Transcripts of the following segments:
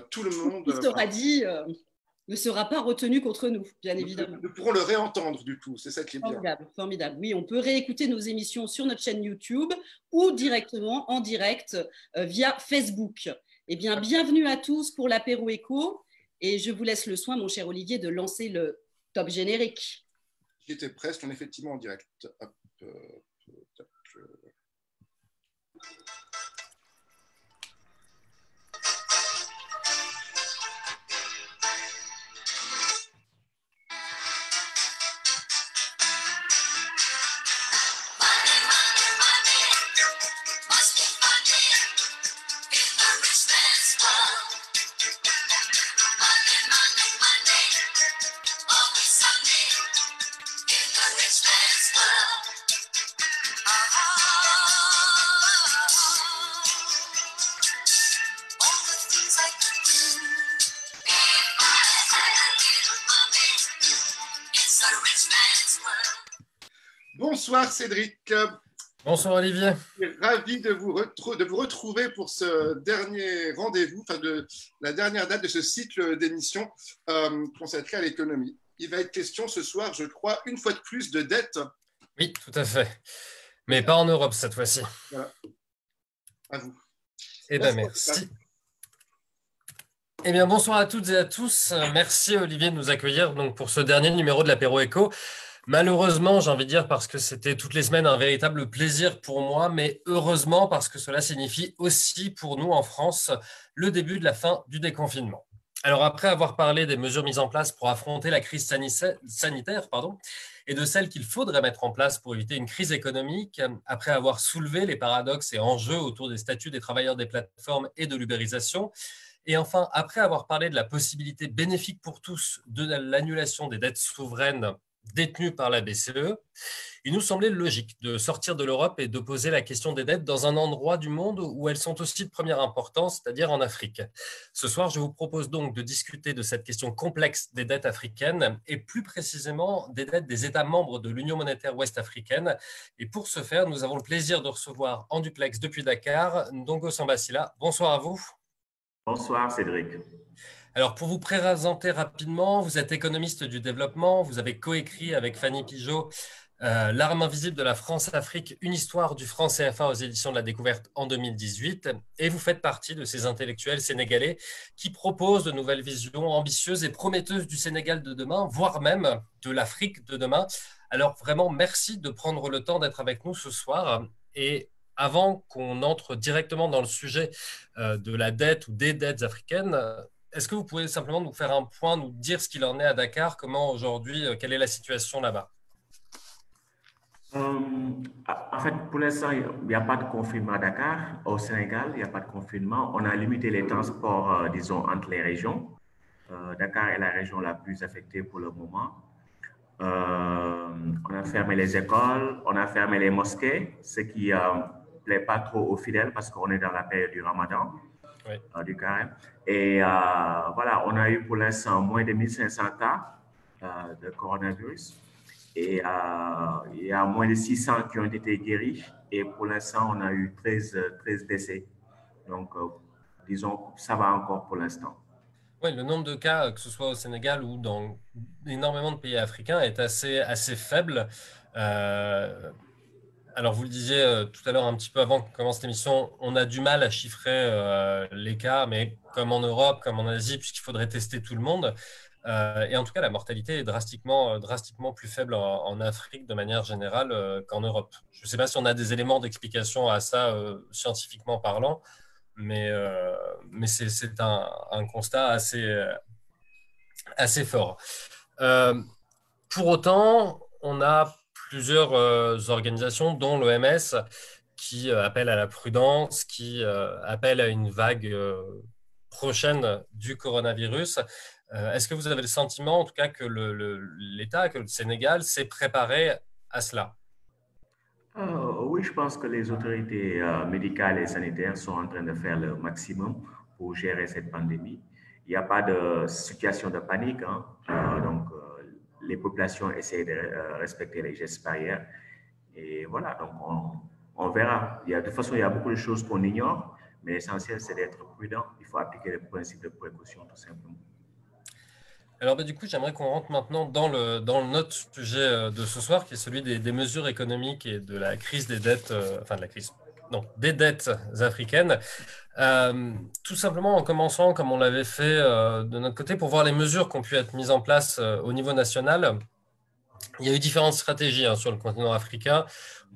tout le monde qui sera dit ne sera pas retenu contre nous, bien évidemment. Nous pourrons le réentendre du coup, c'est ça qui est bien. Formidable, formidable. Oui, on peut réécouter nos émissions sur notre chaîne YouTube ou directement en direct via Facebook. Eh bien, bienvenue à tous pour l'apéro éco et je vous laisse le soin, mon cher Olivier, de lancer le top générique. J'étais presque, on est effectivement en direct. Hop, hop. Bonsoir Cédric. Bonsoir Olivier. Je suis ravi de vous retrouver pour ce dernier rendez-vous, enfin de la dernière date de ce cycle d'émissions consacré à l'économie. Il va être question ce soir, je crois, une fois de plus de dette. Oui, tout à fait. Mais pas en Europe cette fois-ci. Voilà. À vous. Eh bien, merci. Eh bien, bonsoir à toutes et à tous. Merci Olivier de nous accueillir donc, pour ce dernier numéro de l'apéro éco. Malheureusement, j'ai envie de dire parce que c'était toutes les semaines un véritable plaisir pour moi, mais heureusement parce que cela signifie aussi pour nous en France le début de la fin du déconfinement. Alors après avoir parlé des mesures mises en place pour affronter la crise sanitaire, et de celles qu'il faudrait mettre en place pour éviter une crise économique, après avoir soulevé les paradoxes et enjeux autour des statuts des travailleurs des plateformes et de l'ubérisation, et enfin, après avoir parlé de la possibilité bénéfique pour tous de l'annulation des dettes souveraines détenues par la BCE, il nous semblait logique de sortir de l'Europe et de poser la question des dettes dans un endroit du monde où elles sont aussi de première importance, c'est-à-dire en Afrique. Ce soir, je vous propose donc de discuter de cette question complexe des dettes africaines et plus précisément des dettes des États membres de l'Union monétaire ouest-africaine. Et pour ce faire, nous avons le plaisir de recevoir en duplex depuis Dakar, Ndongo Sambasila. Bonsoir à vous. Bonsoir Cédric. Alors, pour vous présenter rapidement, vous êtes économiste du développement, vous avez coécrit avec Fanny Pigeot L'arme invisible de la France-Afrique, une histoire du franc CFA aux éditions de la Découverte en 2018, et vous faites partie de ces intellectuels sénégalais qui proposent de nouvelles visions ambitieuses et prometteuses du Sénégal de demain, voire même de l'Afrique de demain. Alors vraiment, merci de prendre le temps d'être avec nous ce soir. Et avant qu'on entre directement dans le sujet de la dette ou des dettes africaines, est-ce que vous pouvez simplement nous faire un point, nous dire ce qu'il en est à Dakar, comment aujourd'hui, quelle est la situation là-bas? En fait, pour l'instant, il n'y a pas de confinement à Dakar. Au Sénégal, il n'y a pas de confinement. On a limité les transports, disons, entre les régions. Dakar est la région la plus affectée pour le moment. On a fermé les écoles, on a fermé les mosquées, ce qui ne plaît pas trop aux fidèles parce qu'on est dans la période du Ramadan. Oui. Du carême. Et voilà, on a eu pour l'instant moins de 1500 cas de coronavirus. Et il y a moins de 600 qui ont été guéris. Et pour l'instant, on a eu 13 décès. Donc, disons, ça va encore pour l'instant. Oui, le nombre de cas, que ce soit au Sénégal ou dans énormément de pays africains, est assez faible. Alors, vous le disiez tout à l'heure, un petit peu avant qu'on commence l'émission, on a du mal à chiffrer les cas, mais comme en Europe, comme en Asie, puisqu'il faudrait tester tout le monde. Et en tout cas, la mortalité est drastiquement plus faible en Afrique de manière générale qu'en Europe. Je ne sais pas si on a des éléments d'explication à ça scientifiquement parlant, mais c'est un constat assez fort. Pour autant, on a plusieurs organisations, dont l'OMS, qui appellent à la prudence, qui appellent à une vague prochaine du coronavirus. Est-ce que vous avez le sentiment, en tout cas, que l'État, que le Sénégal s'est préparé à cela? Oui, je pense que les autorités médicales et sanitaires sont en train de faire le maximum pour gérer cette pandémie. Il n'y a pas de situation de panique, hein. Donc, les populations essaient de respecter les gestes barrières. Et voilà, donc on verra. De toute façon, il y a beaucoup de choses qu'on ignore, Mais l'essentiel, c'est d'être prudent. Il faut appliquer les principes de précaution, tout simplement. Alors, du coup, j'aimerais qu'on rentre maintenant dans notre sujet de ce soir, qui est celui des mesures économiques et de la crise des dettes, des dettes africaines. Tout simplement en commençant, comme on l'avait fait de notre côté, pour voir les mesures qui ont pu être mises en place au niveau national. Il y a eu différentes stratégies sur le continent africain.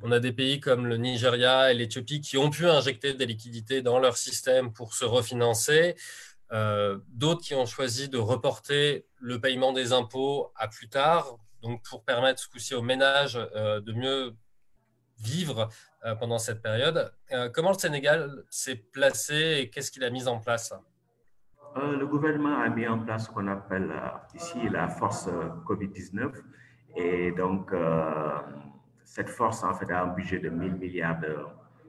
On a des pays comme le Nigeria et l'Éthiopie qui ont pu injecter des liquidités dans leur système pour se refinancer. D'autres qui ont choisi de reporter le paiement des impôts à plus tard, donc pour permettre ce coup-ci aux ménages de mieux vivre pendant cette période. Comment le Sénégal s'est placé et qu'est-ce qu'il a mis en place? Le gouvernement a mis en place ce qu'on appelle ici la force COVID-19. Et donc, cette force, en fait, a un budget de 1000 milliards de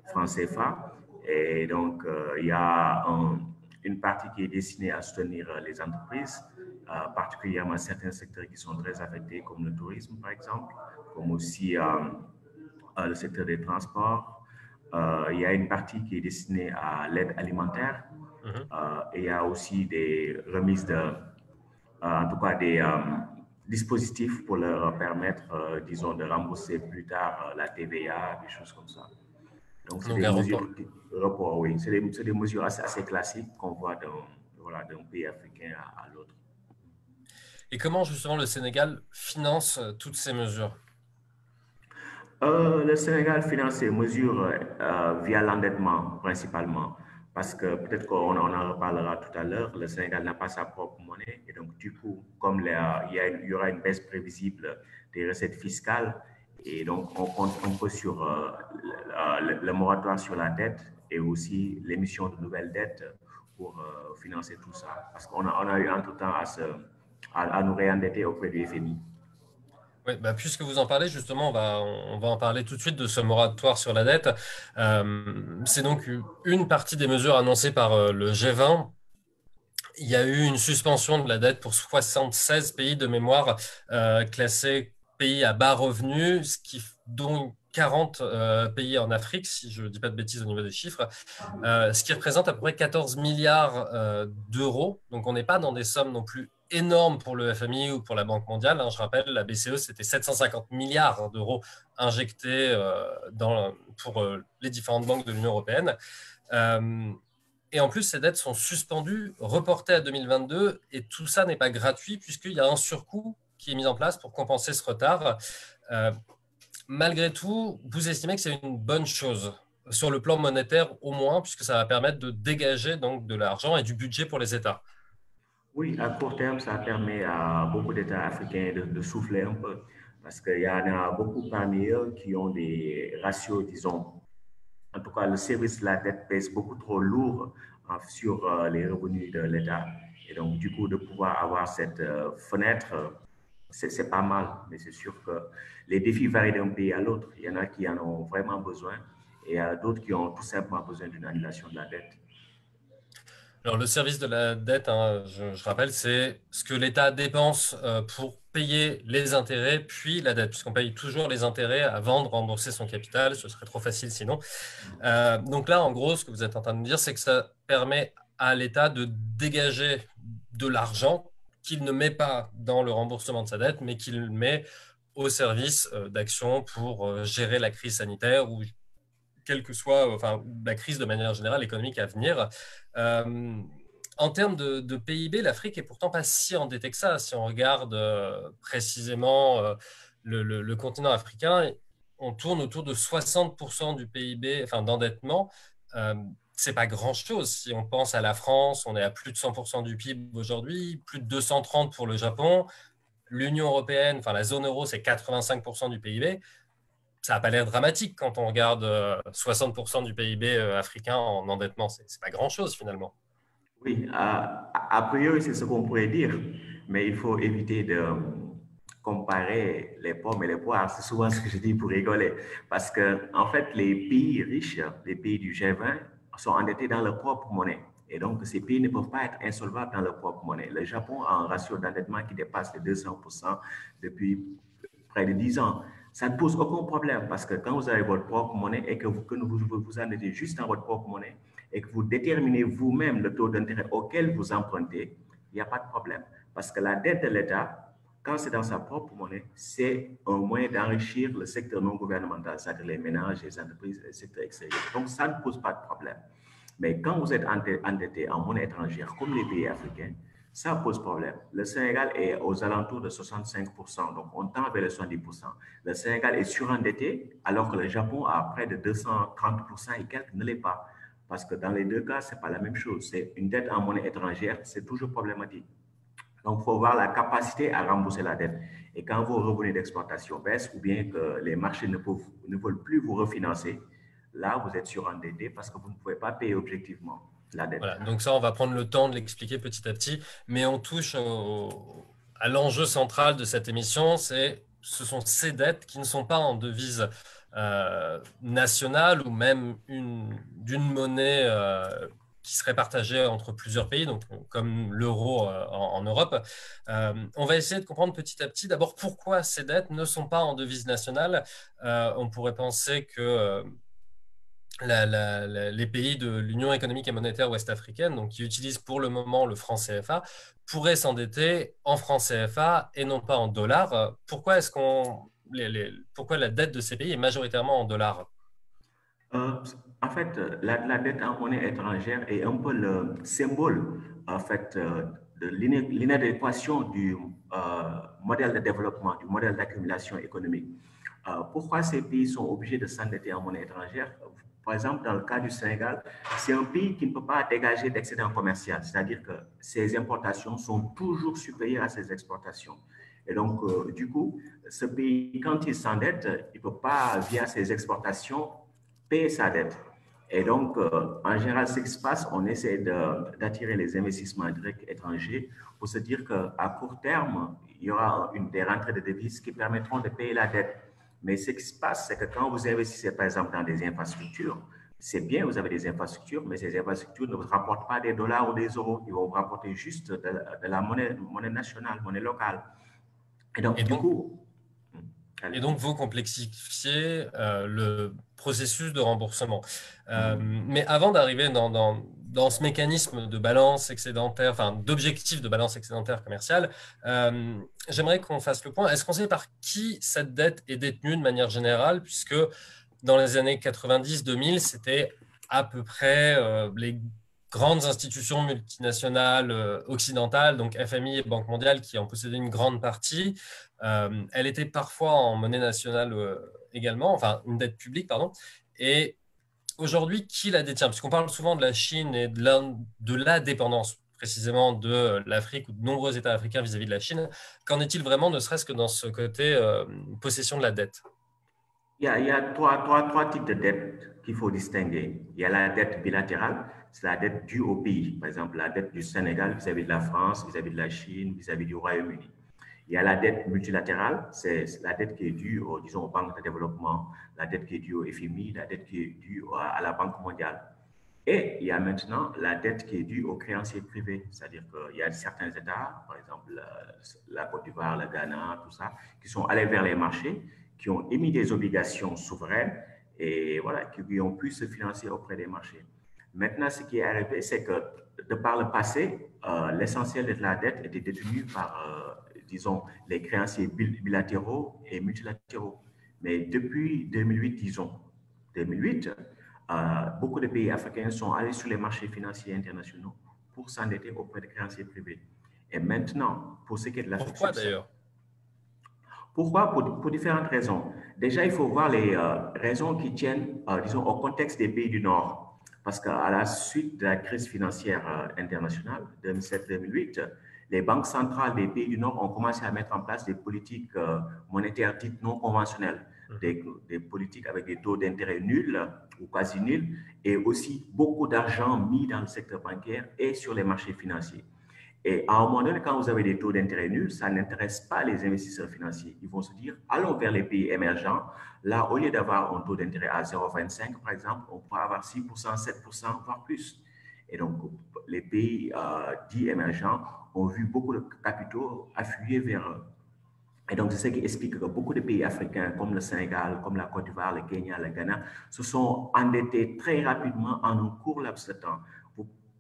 francs CFA. Et donc, il y a une partie qui est destinée à soutenir les entreprises, particulièrement certains secteurs qui sont très affectés, comme le tourisme, par exemple, comme aussi le secteur des transports. Il y a une partie qui est destinée à l'aide alimentaire. Et il y a aussi des remises en tout cas des dispositifs pour leur permettre, disons, de rembourser plus tard la TVA, des choses comme ça. Donc, c'est des mesures report, oui. C'est des mesures assez classiques qu'on voit d'un pays africain à l'autre. Et comment, justement, le Sénégal finance toutes ces mesures? Le Sénégal finance ces mesures via l'endettement, principalement. Parce que peut-être qu'on en reparlera tout à l'heure, le Sénégal n'a pas sa propre monnaie. Et donc, du coup, comme il y aura une baisse prévisible des recettes fiscales, et donc on compte un peu sur le moratoire sur la dette et aussi l'émission de nouvelles dettes pour financer tout ça. Parce qu'on a eu entre-temps à nous réendetter auprès du FMI. Oui, puisque vous en parlez, justement, on va en parler tout de suite de ce moratoire sur la dette. C'est donc une partie des mesures annoncées par le G20. Il y a eu une suspension de la dette pour 76 pays de mémoire classés pays à bas revenus, dont 40 pays en Afrique, si je ne dis pas de bêtises au niveau des chiffres, ce qui représente à peu près 14 milliards d'euros. Donc, on n'est pas dans des sommes non plus énormes pour le FMI ou pour la Banque mondiale. Je rappelle, la BCE, c'était 750 milliards d'euros injectés pour les différentes banques de l'Union européenne. Et en plus, ces dettes sont suspendues, reportées à 2022, et tout ça n'est pas gratuit puisqu'il y a un surcoût qui est mis en place pour compenser ce retard. Malgré tout, vous estimez que c'est une bonne chose sur le plan monétaire au moins, puisque ça va permettre de dégager donc de l'argent et du budget pour les États. Oui, à court terme, ça permet à beaucoup d'États africains de souffler un peu, parce qu'il y en a beaucoup parmi eux qui ont des ratios, disons, en tout cas, le service de la dette pèse beaucoup trop lourd sur les revenus de l'État. Et donc, du coup, de pouvoir avoir cette fenêtre, c'est pas mal. Mais c'est sûr que les défis varient d'un pays à l'autre. Il y en a qui en ont vraiment besoin et il y a d'autres qui ont tout simplement besoin d'une annulation de la dette. Alors, le service de la dette, je rappelle, c'est ce que l'État dépense pour payer les intérêts, puis la dette, puisqu'on paye toujours les intérêts avant de rembourser son capital. Ce serait trop facile sinon. Donc là, en gros, ce que vous êtes en train de dire, c'est que ça permet à l'État de dégager de l'argent qu'il ne met pas dans le remboursement de sa dette, mais qu'il met au service d'actions pour gérer la crise sanitaire ou quelle que soit la crise de manière générale économique à venir. En termes de PIB, l'Afrique est pourtant pas si endettée que ça. Si on regarde précisément le continent africain, on tourne autour de 60% du PIB, d'endettement. C'est pas grand-chose. Si on pense à la France, on est à plus de 100% du PIB aujourd'hui, plus de 230 pour le Japon. L'Union européenne, la zone euro, c'est 85% du PIB. Ça n'a pas l'air dramatique quand on regarde 60% du PIB africain en endettement. C'est pas grand-chose finalement. Oui, a priori, c'est ce qu'on pourrait dire, mais il faut éviter de comparer les pommes et les poires. C'est souvent ce que je dis pour rigoler, parce que en fait, les pays riches, les pays du G20, sont endettés dans leur propre monnaie. Et donc, ces pays ne peuvent pas être insolvables dans leur propre monnaie. Le Japon a un ratio d'endettement qui dépasse les 200% depuis près de 10 ans. Ça ne pose aucun problème parce que quand vous avez votre propre monnaie et que vous endettez juste dans votre propre monnaie, et que vous déterminez vous-même le taux d'intérêt auquel vous empruntez, il n'y a pas de problème. Parce que la dette de l'État, quand c'est dans sa propre monnaie, c'est un moyen d'enrichir le secteur non gouvernemental, c'est-à-dire les ménages, les entreprises, les secteurs extérieurs. Donc, ça ne pose pas de problème. Mais quand vous êtes endetté en monnaie étrangère, comme les pays africains, ça pose problème. Le Sénégal est aux alentours de 65%, donc on tend vers les 70%. Le Sénégal est surendetté, alors que le Japon a près de 230% et quelques ne l'est pas. Parce que dans les deux cas, ce n'est pas la même chose. C'est une dette en monnaie étrangère, c'est toujours problématique. Donc, il faut voir la capacité à rembourser la dette. Et quand vos revenus d'exportation baissent ou bien que les marchés ne veulent plus vous refinancer, là, vous êtes surendetté parce que vous ne pouvez pas payer objectivement la dette. Voilà, donc ça, on va prendre le temps de l'expliquer petit à petit, mais on touche à l'enjeu central de cette émission, ce sont ces dettes qui ne sont pas en devise nationale ou même d'une monnaie qui serait partagée entre plusieurs pays, donc comme l'euro en Europe. On va essayer de comprendre petit à petit d'abord pourquoi ces dettes ne sont pas en devise nationale. On pourrait penser que les pays de l'Union économique et monétaire ouest-africaine, donc qui utilisent pour le moment le franc CFA, pourraient s'endetter en franc CFA et non pas en dollars. Pourquoi pourquoi la dette de ces pays est majoritairement en dollars? En fait, la dette en monnaie étrangère est un peu le symbole en fait, de l'inadéquation du modèle de développement, du modèle d'accumulation économique. Pourquoi ces pays sont obligés de s'endetter en monnaie étrangère? Par exemple, dans le cas du Sénégal, c'est un pays qui ne peut pas dégager d'excédent commercial, c'est-à-dire que ses importations sont toujours supérieures à ses exportations. Et donc, du coup, ce pays, quand il s'endette, il ne peut pas, via ses exportations, payer sa dette. Et donc, en général, ce qui se passe, on essaie d'attirer les investissements directs étrangers pour se dire qu'à court terme, il y aura des rentrées de devises qui permettront de payer la dette. Mais ce qui se passe, c'est que quand vous investissez, par exemple, dans des infrastructures, c'est bien, vous avez des infrastructures, mais ces infrastructures ne vous rapportent pas des dollars ou des euros. Ils vont vous rapporter juste de la monnaie nationale, monnaie locale. Et donc, vous complexifiez le processus de remboursement. Mais avant d'arriver dans ce mécanisme de balance excédentaire, enfin d'objectif de balance excédentaire commerciale, j'aimerais qu'on fasse le point. Est-ce qu'on sait par qui cette dette est détenue de manière générale, puisque dans les années 90-2000, c'était à peu près les grandes institutions multinationales occidentales, donc FMI et Banque mondiale, qui en possédaient une grande partie. Elle était parfois en monnaie nationale également, enfin une dette publique, pardon. Et aujourd'hui, qui la détient? Puisqu'on parle souvent de la Chine et de la dépendance précisément de l'Afrique ou de nombreux États africains vis-à-vis de la Chine. Qu'en est-il vraiment, ne serait-ce que dans ce côté possession de la dette? Il y a trois types de dettes qu'il faut distinguer. Il y a la dette bilatérale, c'est la dette due au pays. Par exemple, la dette du Sénégal vis-à-vis de la France, vis-à-vis de la Chine, vis-à-vis du Royaume-Uni. Il y a la dette multilatérale, c'est la dette qui est due aux banques de développement, la dette qui est due au FMI, la dette qui est due à la Banque mondiale. Et il y a maintenant la dette qui est due aux créanciers privés, c'est-à-dire qu'il y a certains États, par exemple la Côte d'Ivoire, le Ghana, tout ça, qui sont allés vers les marchés, qui ont émis des obligations souveraines et voilà, qui ont pu se financer auprès des marchés. Maintenant, ce qui est arrivé, c'est que de par le passé, l'essentiel de la dette était détenu par, disons, les créanciers bilatéraux et multilatéraux. Mais depuis 2008, disons, 2008, beaucoup de pays africains sont allés sur les marchés financiers internationaux pour s'endetter auprès de créanciers privés. Et maintenant, pour ce qui est de la Pourquoi d'ailleurs? Pourquoi? Pour différentes raisons. Déjà, il faut voir les raisons qui tiennent, disons, au contexte des pays du Nord. Parce qu'à la suite de la crise financière internationale 2007-2008, les banques centrales des pays du Nord ont commencé à mettre en place des politiques monétaires dites non conventionnelles, des politiques avec des taux d'intérêt nuls ou quasi nuls, et aussi beaucoup d'argent mis dans le secteur bancaire et sur les marchés financiers. Et à un moment donné, quand vous avez des taux d'intérêt nuls, ça n'intéresse pas les investisseurs financiers. Ils vont se dire, allons vers les pays émergents. Là, au lieu d'avoir un taux d'intérêt à 0,25, par exemple, on pourra avoir 6%, 7%, voire plus. Et donc, les pays dits émergents ont vu beaucoup de capitaux affluer Et donc, c'est ce qui explique que beaucoup de pays africains, comme le Sénégal, comme la Côte d'Ivoire, le Kenya, le Ghana, se sont endettés très rapidement en un court laps de temps.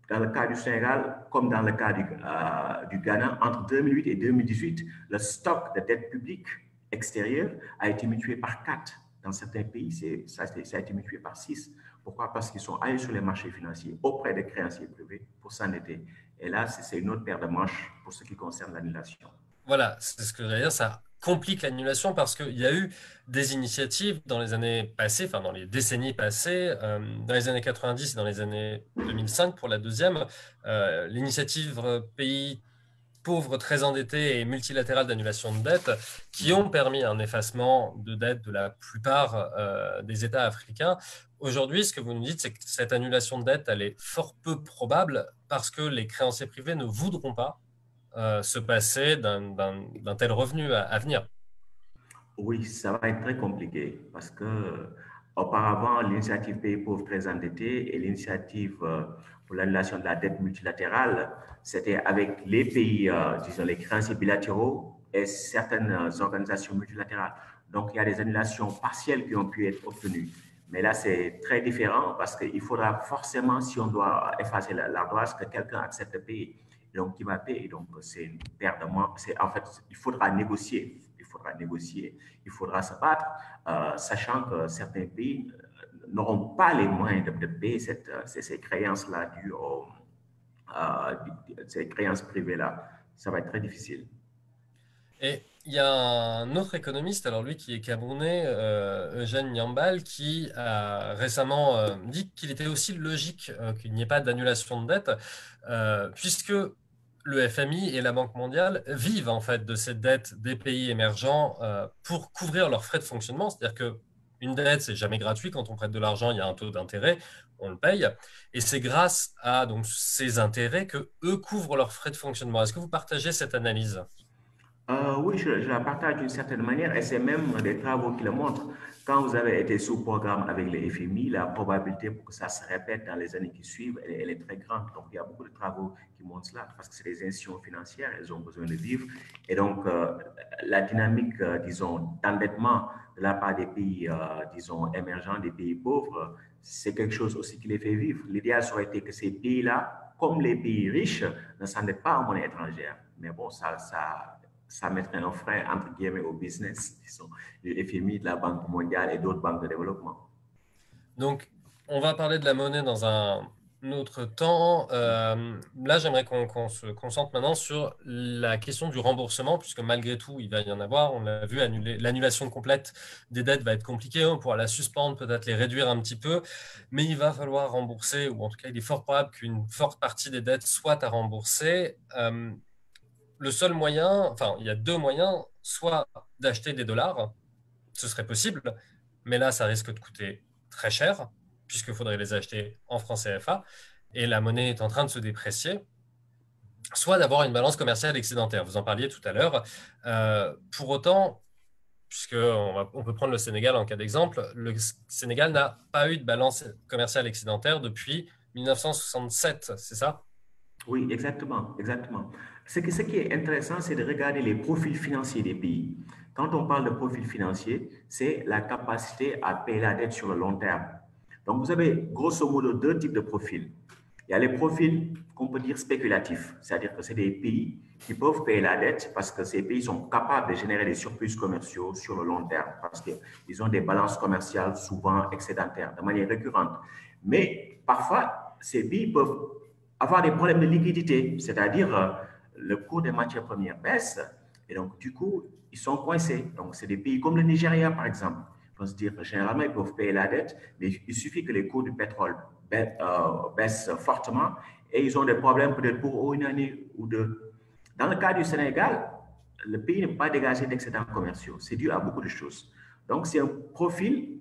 Dans le cas du Sénégal, comme dans le cas du Ghana, entre 2008 et 2018, le stock de dette publique extérieure a été multiplié par 4. Dans certains pays, ça a été multiplié par 6. Pourquoi? Parce qu'ils sont allés sur les marchés financiers auprès des créanciers privés pour s'endetter. Et là, c'est une autre paire de manches pour ce qui concerne l'annulation. Voilà, c'est ce que j'allais dire, ça complique l'annulation parce qu'il y a eu des initiatives dans les années passées, enfin dans les décennies passées, dans les années 90 et dans les années 2005 pour la deuxième, l'initiative pays pauvres, très endettés et multilatérales d'annulation de dette qui ont permis un effacement de dette de la plupart des États africains. Aujourd'hui, ce que vous nous dites, c'est que cette annulation de dette, elle est fort peu probable parce que les créanciers privés ne voudront pas se passer d'un tel revenu à venir. Oui, ça va être très compliqué parce que auparavant, l'initiative Pays pauvres très endettés et l'initiative pour l'annulation de la dette multilatérale, c'était avec les pays, disons les créanciers bilatéraux et certaines organisations multilatérales. Donc, il y a des annulations partielles qui ont pu être obtenues. Mais là, c'est très différent parce qu'il faudra forcément, si on doit effacer l'ardoise, que quelqu'un accepte de payer. Donc, qui va payer. Donc, c'est une perte de moins. En fait, il faudra négocier. Il faudra se battre, sachant que certains pays n'auront pas les moyens de payer ces créances-là dues ces créances privées-là. Ça va être très difficile. Et il y a un autre économiste, alors lui qui est camerounais, Eugène Nyambal, qui a récemment dit qu'il était aussi logique qu'il n'y ait pas d'annulation de dette, puisque le FMI et la Banque mondiale vivent en fait de cette dette des pays émergents pour couvrir leurs frais de fonctionnement. C'est-à-dire qu'une dette, c'est jamais gratuit. Quand on prête de l'argent, il y a un taux d'intérêt, on le paye. Et c'est grâce à donc, ces intérêts que eux couvrent leurs frais de fonctionnement. Est-ce que vous partagez cette analyse? Oui, je la partage d'une certaine manière et c'est même des travaux qui le montrent. Quand vous avez été sous programme avec les FMI, la probabilité pour que ça se répète dans les années qui suivent, elle est très grande. Donc, il y a beaucoup de travaux qui montrent cela parce que c'est des institutions financières, elles ont besoin de vivre. Et donc, la dynamique, disons, d'endettement de la part des pays, disons, émergents, des pays pauvres, c'est quelque chose aussi qui les fait vivre. L'idéal serait été que ces pays-là, comme les pays riches, ne s'endettent pas en monnaie étrangère. Mais bon, ça mettrait un frein, entre guillemets, au business, disons, le FMI, de la Banque mondiale et d'autres banques de développement. Donc, on va parler de la monnaie dans un autre temps. Là, j'aimerais qu'on se concentre maintenant sur la question du remboursement, puisque malgré tout, il va y en avoir. On l'a vu, l'annulation complète des dettes va être compliquée. On pourra la suspendre, peut-être les réduire un petit peu, mais il va falloir rembourser, ou en tout cas, il est fort probable qu'une forte partie des dettes soit à rembourser. Le seul moyen, enfin, il y a deux moyens, soit d'acheter des dollars, ce serait possible, mais là, ça risque de coûter très cher, puisqu'il faudrait les acheter en francs CFA, et la monnaie est en train de se déprécier, soit d'avoir une balance commerciale excédentaire. Vous en parliez tout à l'heure. Pour autant, puisqu'on peut prendre le Sénégal en cas d'exemple, le Sénégal n'a pas eu de balance commerciale excédentaire depuis 1967, c'est ça? Oui, exactement, exactement. Ce qui est intéressant, c'est de regarder les profils financiers des pays. Quand on parle de profil financier, c'est la capacité à payer la dette sur le long terme. Donc, vous avez grosso modo deux types de profils. Il y a les profils qu'on peut dire spéculatifs, c'est-à-dire que c'est des pays qui peuvent payer la dette parce que ces pays sont capables de générer des surplus commerciaux sur le long terme, parce qu'ils ont des balances commerciales souvent excédentaires de manière récurrente. Mais parfois, ces pays peuvent avoir des problèmes de liquidité, c'est-à-dire le cours des matières premières baisse et donc du coup, ils sont coincés. Donc, c'est des pays comme le Nigeria, par exemple. On peut se dire que généralement, ils peuvent payer la dette, mais il suffit que les cours du pétrole baissent fortement et ils ont des problèmes peut-être pour une année ou deux. Dans le cas du Sénégal, le pays n'est pas dégagé d'excédents commerciaux. C'est dû à beaucoup de choses. Donc, c'est un profil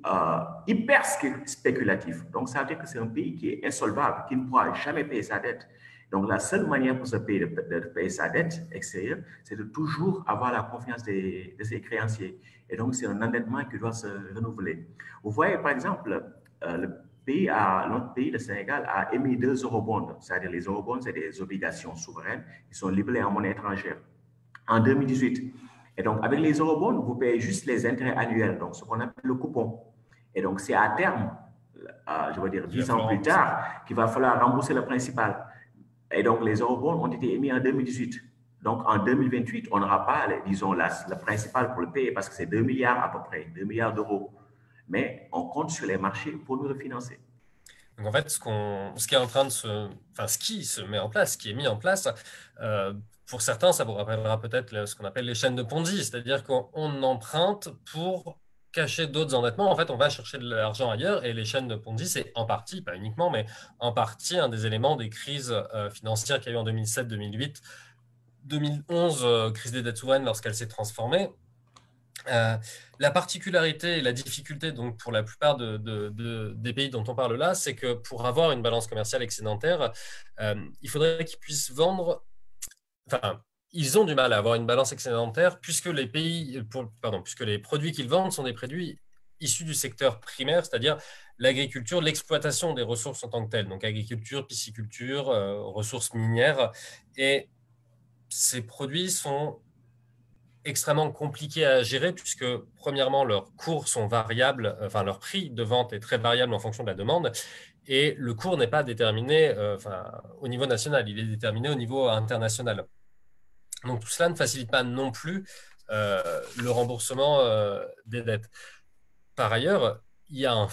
hyper spéculatif. Donc, ça veut dire que c'est un pays qui est insolvable, qui ne pourra jamais payer sa dette. Donc, la seule manière pour ce pays de payer sa dette extérieure, c'est de toujours avoir la confiance de ses créanciers. Et donc, c'est un endettement qui doit se renouveler. Vous voyez, par exemple, notre pays, le Sénégal, a émis 2 eurobonds. C'est-à-dire les eurobonds, c'est des obligations souveraines qui sont libellées en monnaie étrangère en 2018. Et donc, avec les eurobonds, vous payez juste les intérêts annuels, donc ce qu'on appelle le coupon. Et donc, c'est à terme, je veux dire 10 ans plus tard, qu'il va falloir rembourser le principal. Et donc, les eurobonds ont été émis en 2018. Donc, en 2028, on n'aura pas, disons, le principal pour le payer parce que c'est 2 milliards à peu près, 2 milliards d'euros. Mais on compte sur les marchés pour nous le financer. Donc, en fait, ce qui est en train de ce qui se met en place, ce qui est mis en place, pour certains, ça vous rappellera peut-être ce qu'on appelle les chaînes de Ponzi, c'est-à-dire qu'on emprunte pour cacher d'autres endettements. En fait, on va chercher de l'argent ailleurs et les chaînes de Ponzi, c'est en partie, pas uniquement, mais en partie un des éléments des crises financières qu'il y a eu en 2007, 2008, 2011, crise des dettes souveraines lorsqu'elle s'est transformée. La particularité et la difficulté donc pour la plupart des pays dont on parle là, c'est que pour avoir une balance commerciale excédentaire, il faudrait qu'ils puissent vendre. Enfin, ils ont du mal à avoir une balance excédentaire puisque puisque les produits qu'ils vendent sont des produits issus du secteur primaire, c'est-à-dire l'agriculture, l'exploitation des ressources en tant que telles, donc agriculture, pisciculture, ressources minières, et ces produits sont extrêmement compliqués à gérer puisque, premièrement, leurs cours sont variables, enfin, leur prix de vente est très variable en fonction de la demande et le cours n'est pas déterminé au niveau national, il est déterminé au niveau international. Donc, tout cela ne facilite pas non plus le remboursement des dettes. Par ailleurs, il y a une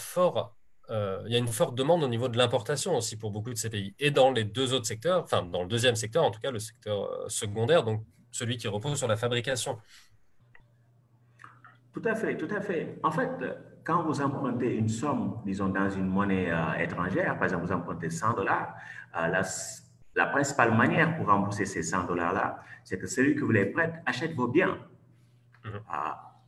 forte demande au niveau de l'importation aussi pour beaucoup de ces pays. Et dans les deux autres secteurs, enfin, dans le deuxième secteur, en tout cas, le secteur secondaire, donc celui qui repose sur la fabrication. Tout à fait, tout à fait. En fait, quand vous empruntez une somme, disons, dans une monnaie étrangère, par exemple, vous empruntez $100, la principale manière pour rembourser ces $100-là, c'est que celui que vous les prête achète vos biens.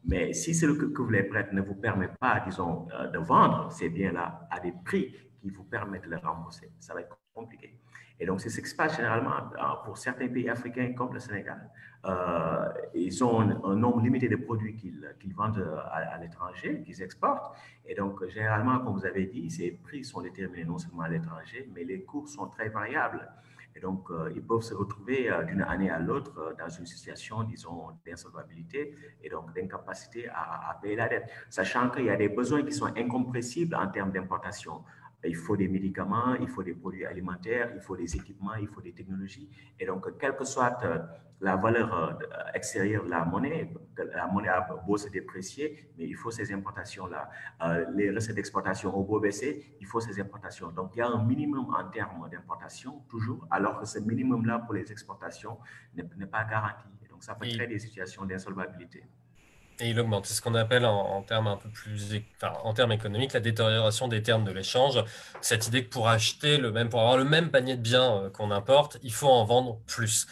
Mais si celui que vous les prête ne vous permet pas, disons, de vendre ces biens-là à des prix qui vous permettent de les rembourser, ça va être compliqué. Et donc, c'est ce qui se passe généralement pour certains pays africains comme le Sénégal. Ils ont un nombre limité de produits qu'ils vendent à l'étranger, qu'ils exportent. Et donc, généralement, comme vous avez dit, ces prix sont déterminés non seulement à l'étranger, mais les cours sont très variables. Et donc, ils peuvent se retrouver d'une année à l'autre dans une situation, disons, d'insolvabilité et donc d'incapacité à payer la dette, sachant qu'il y a des besoins qui sont incompressibles en termes d'importation. Il faut des médicaments, il faut des produits alimentaires, il faut des équipements, il faut des technologies. Et donc, quelle que soit la valeur extérieure de la monnaie a beau se déprécier, mais il faut ces importations-là. Les recettes d'exportation ont beau baisser, il faut ces importations. Donc, il y a un minimum en termes d'importation, toujours, alors que ce minimum-là pour les exportations n'est pas garanti. Et donc, ça peut créer des situations d'insolvabilité. Et il augmente. C'est ce qu'on appelle en termes un peu plus, en termes économiques, la détérioration des termes de l'échange. Cette idée que pour avoir le même panier de biens qu'on importe, il faut en vendre plus.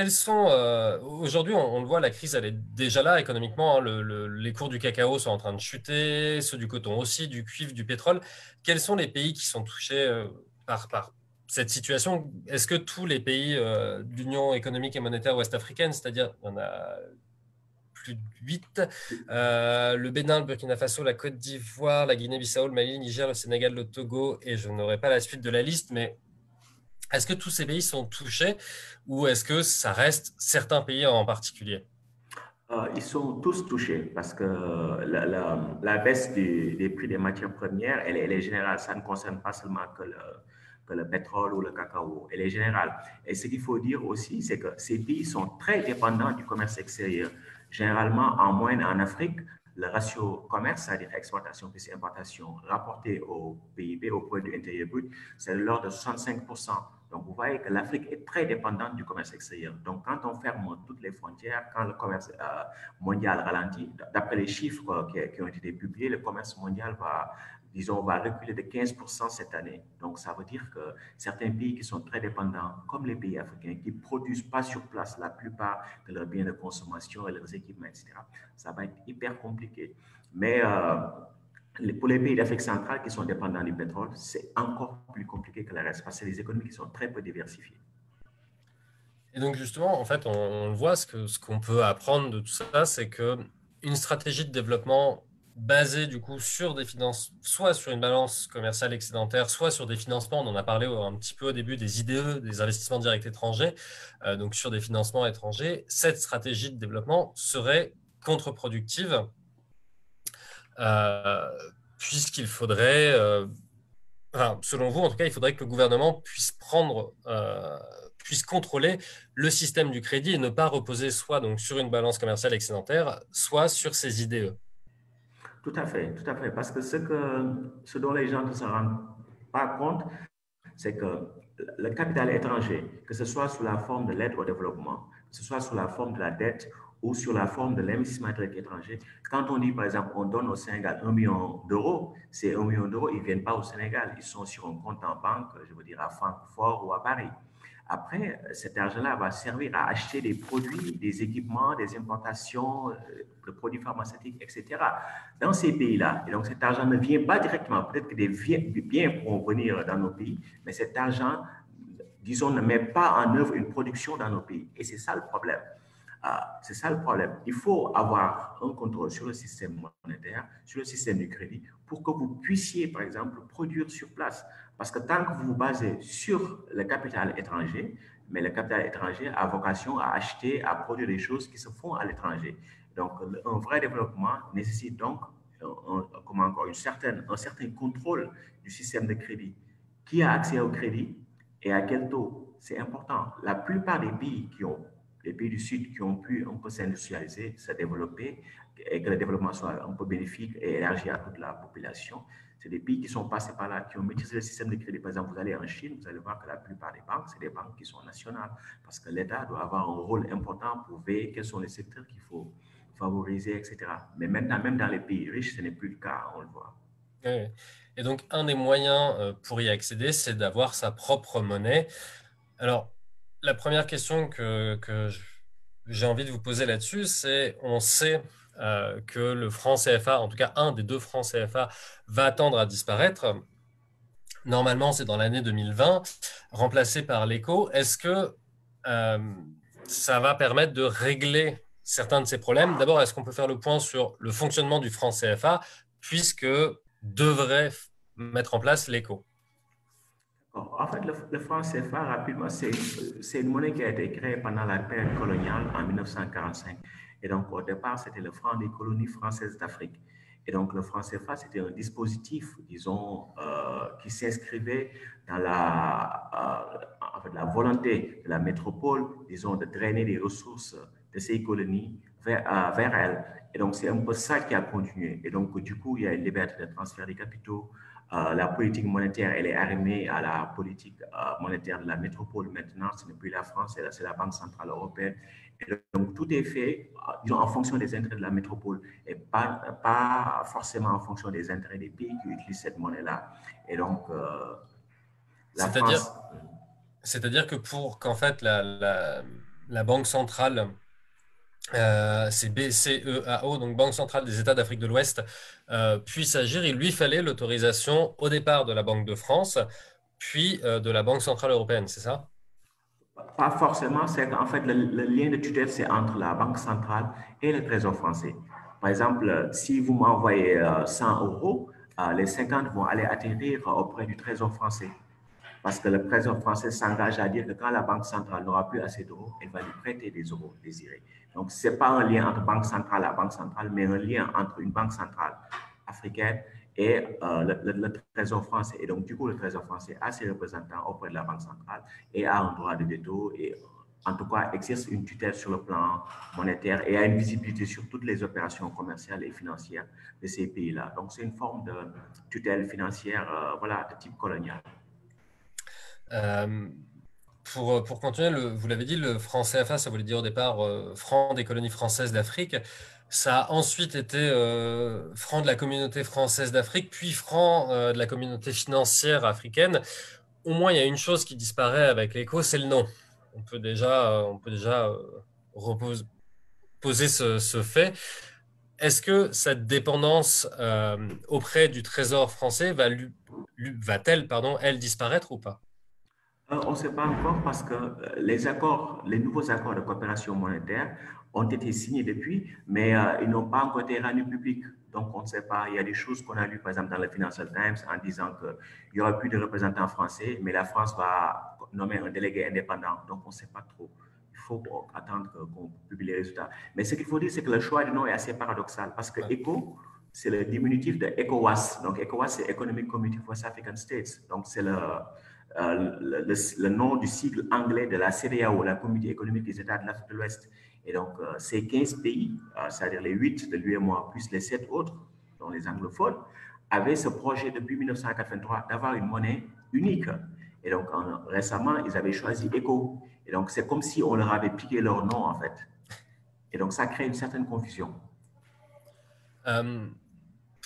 Aujourd'hui, on le voit, la crise, elle est déjà là économiquement. Les cours du cacao sont en train de chuter, ceux du coton aussi, du cuivre, du pétrole. Quels sont les pays qui sont touchés par cette situation? Est-ce que tous les pays de l'Union économique et monétaire ouest-africaine, c'est-à-dire il y en a plus de 8, le Bénin, le Burkina Faso, la Côte d'Ivoire, la Guinée-Bissau, le Mali, le Niger, le Sénégal, le Togo, et je n'aurai pas la suite de la liste, mais est-ce que tous ces pays sont touchés ou est-ce que ça reste certains pays en particulier? Ils sont tous touchés parce que la baisse des prix des matières premières, elle est générale. Ça ne concerne pas seulement que le pétrole ou le cacao. Elle est générale. Et ce qu'il faut dire aussi, c'est que ces pays sont très dépendants du commerce extérieur. Généralement, en moyenne, en Afrique, le ratio commerce, c'est-à-dire exportation plus importation, rapporté au PIB, au produit intérieur brut, c'est de l'ordre de 65%. Donc, vous voyez que l'Afrique est très dépendante du commerce extérieur. Donc, quand on ferme toutes les frontières, quand le commerce mondial ralentit, d'après les chiffres qui ont été publiés, le commerce mondial va reculer de 15% cette année. Donc, ça veut dire que certains pays qui sont très dépendants, comme les pays africains, qui ne produisent pas sur place la plupart de leurs biens de consommation et leurs équipements, etc., ça va être hyper compliqué. Mais pour les pays d'Afrique centrale qui sont dépendants du pétrole, c'est encore plus compliqué que le reste parce que c'est des économies qui sont très peu diversifiées. Et donc justement, en fait, on le voit, ce qu'on peut apprendre de tout ça, c'est qu'une stratégie de développement basé du coup sur des finances, soit sur une balance commerciale excédentaire, soit sur des financements. On en a parlé un petit peu au début des IDE, des investissements directs étrangers, donc sur des financements étrangers. Cette stratégie de développement serait contre-productive puisqu'il faudrait, selon vous en tout cas, il faudrait que le gouvernement puisse contrôler le système du crédit et ne pas reposer soit donc sur une balance commerciale excédentaire, soit sur ses IDE. Tout à fait, parce que ce dont les gens ne se rendent pas compte, c'est que le capital étranger, que ce soit sous la forme de l'aide au développement, que ce soit sous la forme de la dette ou sur la forme de l'investissement étranger, quand on dit, par exemple, on donne au Sénégal 1 million d'euros, ces 1 million d'euros, ils ne viennent pas au Sénégal, ils sont sur un compte en banque, je veux dire à Francfort ou à Paris. Après, cet argent-là va servir à acheter des produits, des équipements, des importations, de produits pharmaceutiques, etc. dans ces pays-là. Et donc, cet argent ne vient pas directement. Peut-être que des biens pourront venir dans nos pays, mais cet argent, disons, ne met pas en œuvre une production dans nos pays. Et c'est ça le problème. C'est ça le problème. Il faut avoir un contrôle sur le système monétaire, sur le système du crédit, pour que vous puissiez, par exemple, produire sur place. Parce que tant que vous vous basez sur le capital étranger, mais le capital étranger a vocation à acheter, à produire des choses qui se font à l'étranger. Donc, un vrai développement nécessite donc un certain contrôle du système de crédit. Qui a accès au crédit et à quel taux? C'est important. La plupart des pays les pays du Sud qui ont pu un peu s'industrialiser, se développer et que le développement soit un peu bénéfique et élargi à toute la population, c'est des pays qui sont passés par là, qui ont maîtrisé le système de crédit. Par exemple, vous allez en Chine, vous allez voir que la plupart des banques, c'est des banques qui sont nationales parce que l'État doit avoir un rôle important pour veiller quels sont les secteurs qu'il faut favoriser, etc. Mais maintenant, même dans les pays riches, ce n'est plus le cas, on le voit. Oui. Et donc, un des moyens pour y accéder, c'est d'avoir sa propre monnaie. Alors, la première question que j'ai envie de vous poser là-dessus, c'est on sait que le franc CFA, en tout cas un des deux francs CFA, va tendre à disparaître. Normalement, c'est dans l'année 2020, remplacé par l'ECO. Est-ce que ça va permettre de régler certains de ces problèmes? D'abord, est-ce qu'on peut faire le point sur le fonctionnement du franc CFA, puisque devrait mettre en place l'ECO? En fait, le franc CFA, rapidement, c'est une monnaie qui a été créée pendant la période coloniale en 1945. Et donc, au départ, c'était le franc des colonies françaises d'Afrique. Et donc, le franc CFA, c'était un dispositif, disons, qui s'inscrivait dans la volonté de la métropole, disons, de drainer les ressources de ces colonies vers elles. Et donc, c'est un peu ça qui a continué. Et donc, du coup, il y a une liberté de transfert des capitaux. La politique monétaire, elle est arrimée à la politique monétaire de la métropole maintenant. Ce n'est plus la France, c'est la Banque centrale européenne. Et donc, tout est fait disons, en fonction des intérêts de la métropole et pas forcément en fonction des intérêts des pays qui utilisent cette monnaie-là. Et donc, C'est-à-dire que pour qu'en fait la Banque centrale, c'est BCEAO, donc Banque centrale des États d'Afrique de l'Ouest, puisse agir, il lui fallait l'autorisation au départ de la Banque de France, puis de la Banque centrale européenne, c'est ça? Pas forcément, c'est qu'en fait, le lien de tutelle, c'est entre la Banque centrale et le Trésor français. Par exemple, si vous m'envoyez 100 euros, les 50 vont aller atterrir auprès du Trésor français. Parce que le Trésor français s'engage à dire que quand la Banque centrale n'aura plus assez d'euros, elle va lui prêter des euros désirés. Donc, ce n'est pas un lien entre Banque centrale et Banque centrale, mais un lien entre une Banque centrale africaine et le Trésor français. Et donc, du coup, le Trésor français a ses représentants auprès de la Banque centrale et a un droit de veto et, en tout cas, exerce une tutelle sur le plan monétaire et a une visibilité sur toutes les opérations commerciales et financières de ces pays-là. Donc, c'est une forme de tutelle financière voilà, de type colonial. Pour continuer, vous l'avez dit, le franc CFA, ça voulait dire au départ franc des colonies françaises d'Afrique. Ça a ensuite été franc de la communauté française d'Afrique, puis franc de la communauté financière africaine. Au moins, il y a une chose qui disparaît avec l'ECO, c'est le nom. On peut déjà poser ce fait. Est-ce que cette dépendance auprès du Trésor français va-t-elle, elle, disparaître ou pas? On ne sait pas encore parce que les nouveaux accords de coopération monétaire ont été signés depuis, mais ils n'ont pas encore été rendus publics. Donc, on ne sait pas. Il y a des choses qu'on a lues, par exemple, dans le Financial Times, en disant qu'il n'y aura plus de représentants français, mais la France va nommer un délégué indépendant. Donc, on ne sait pas trop. Il faut attendre qu'on publie les résultats. Mais ce qu'il faut dire, c'est que le choix du nom est assez paradoxal parce que ECO, c'est le diminutif de ECOWAS. Donc, ECOWAS, c'est Economic Community of West African States. Donc, c'est le nom du sigle anglais de la CEDEAO, la Communauté économique des États de l'Afrique de l'Ouest. Et donc, ces 15 pays, c'est-à-dire les 8 de l'UEMOA plus les 7 autres, dont les anglophones, avaient ce projet depuis 1983 d'avoir une monnaie unique. Et donc, récemment, ils avaient choisi ECO. Et donc, c'est comme si on leur avait piqué leur nom, en fait. Et donc, ça crée une certaine confusion.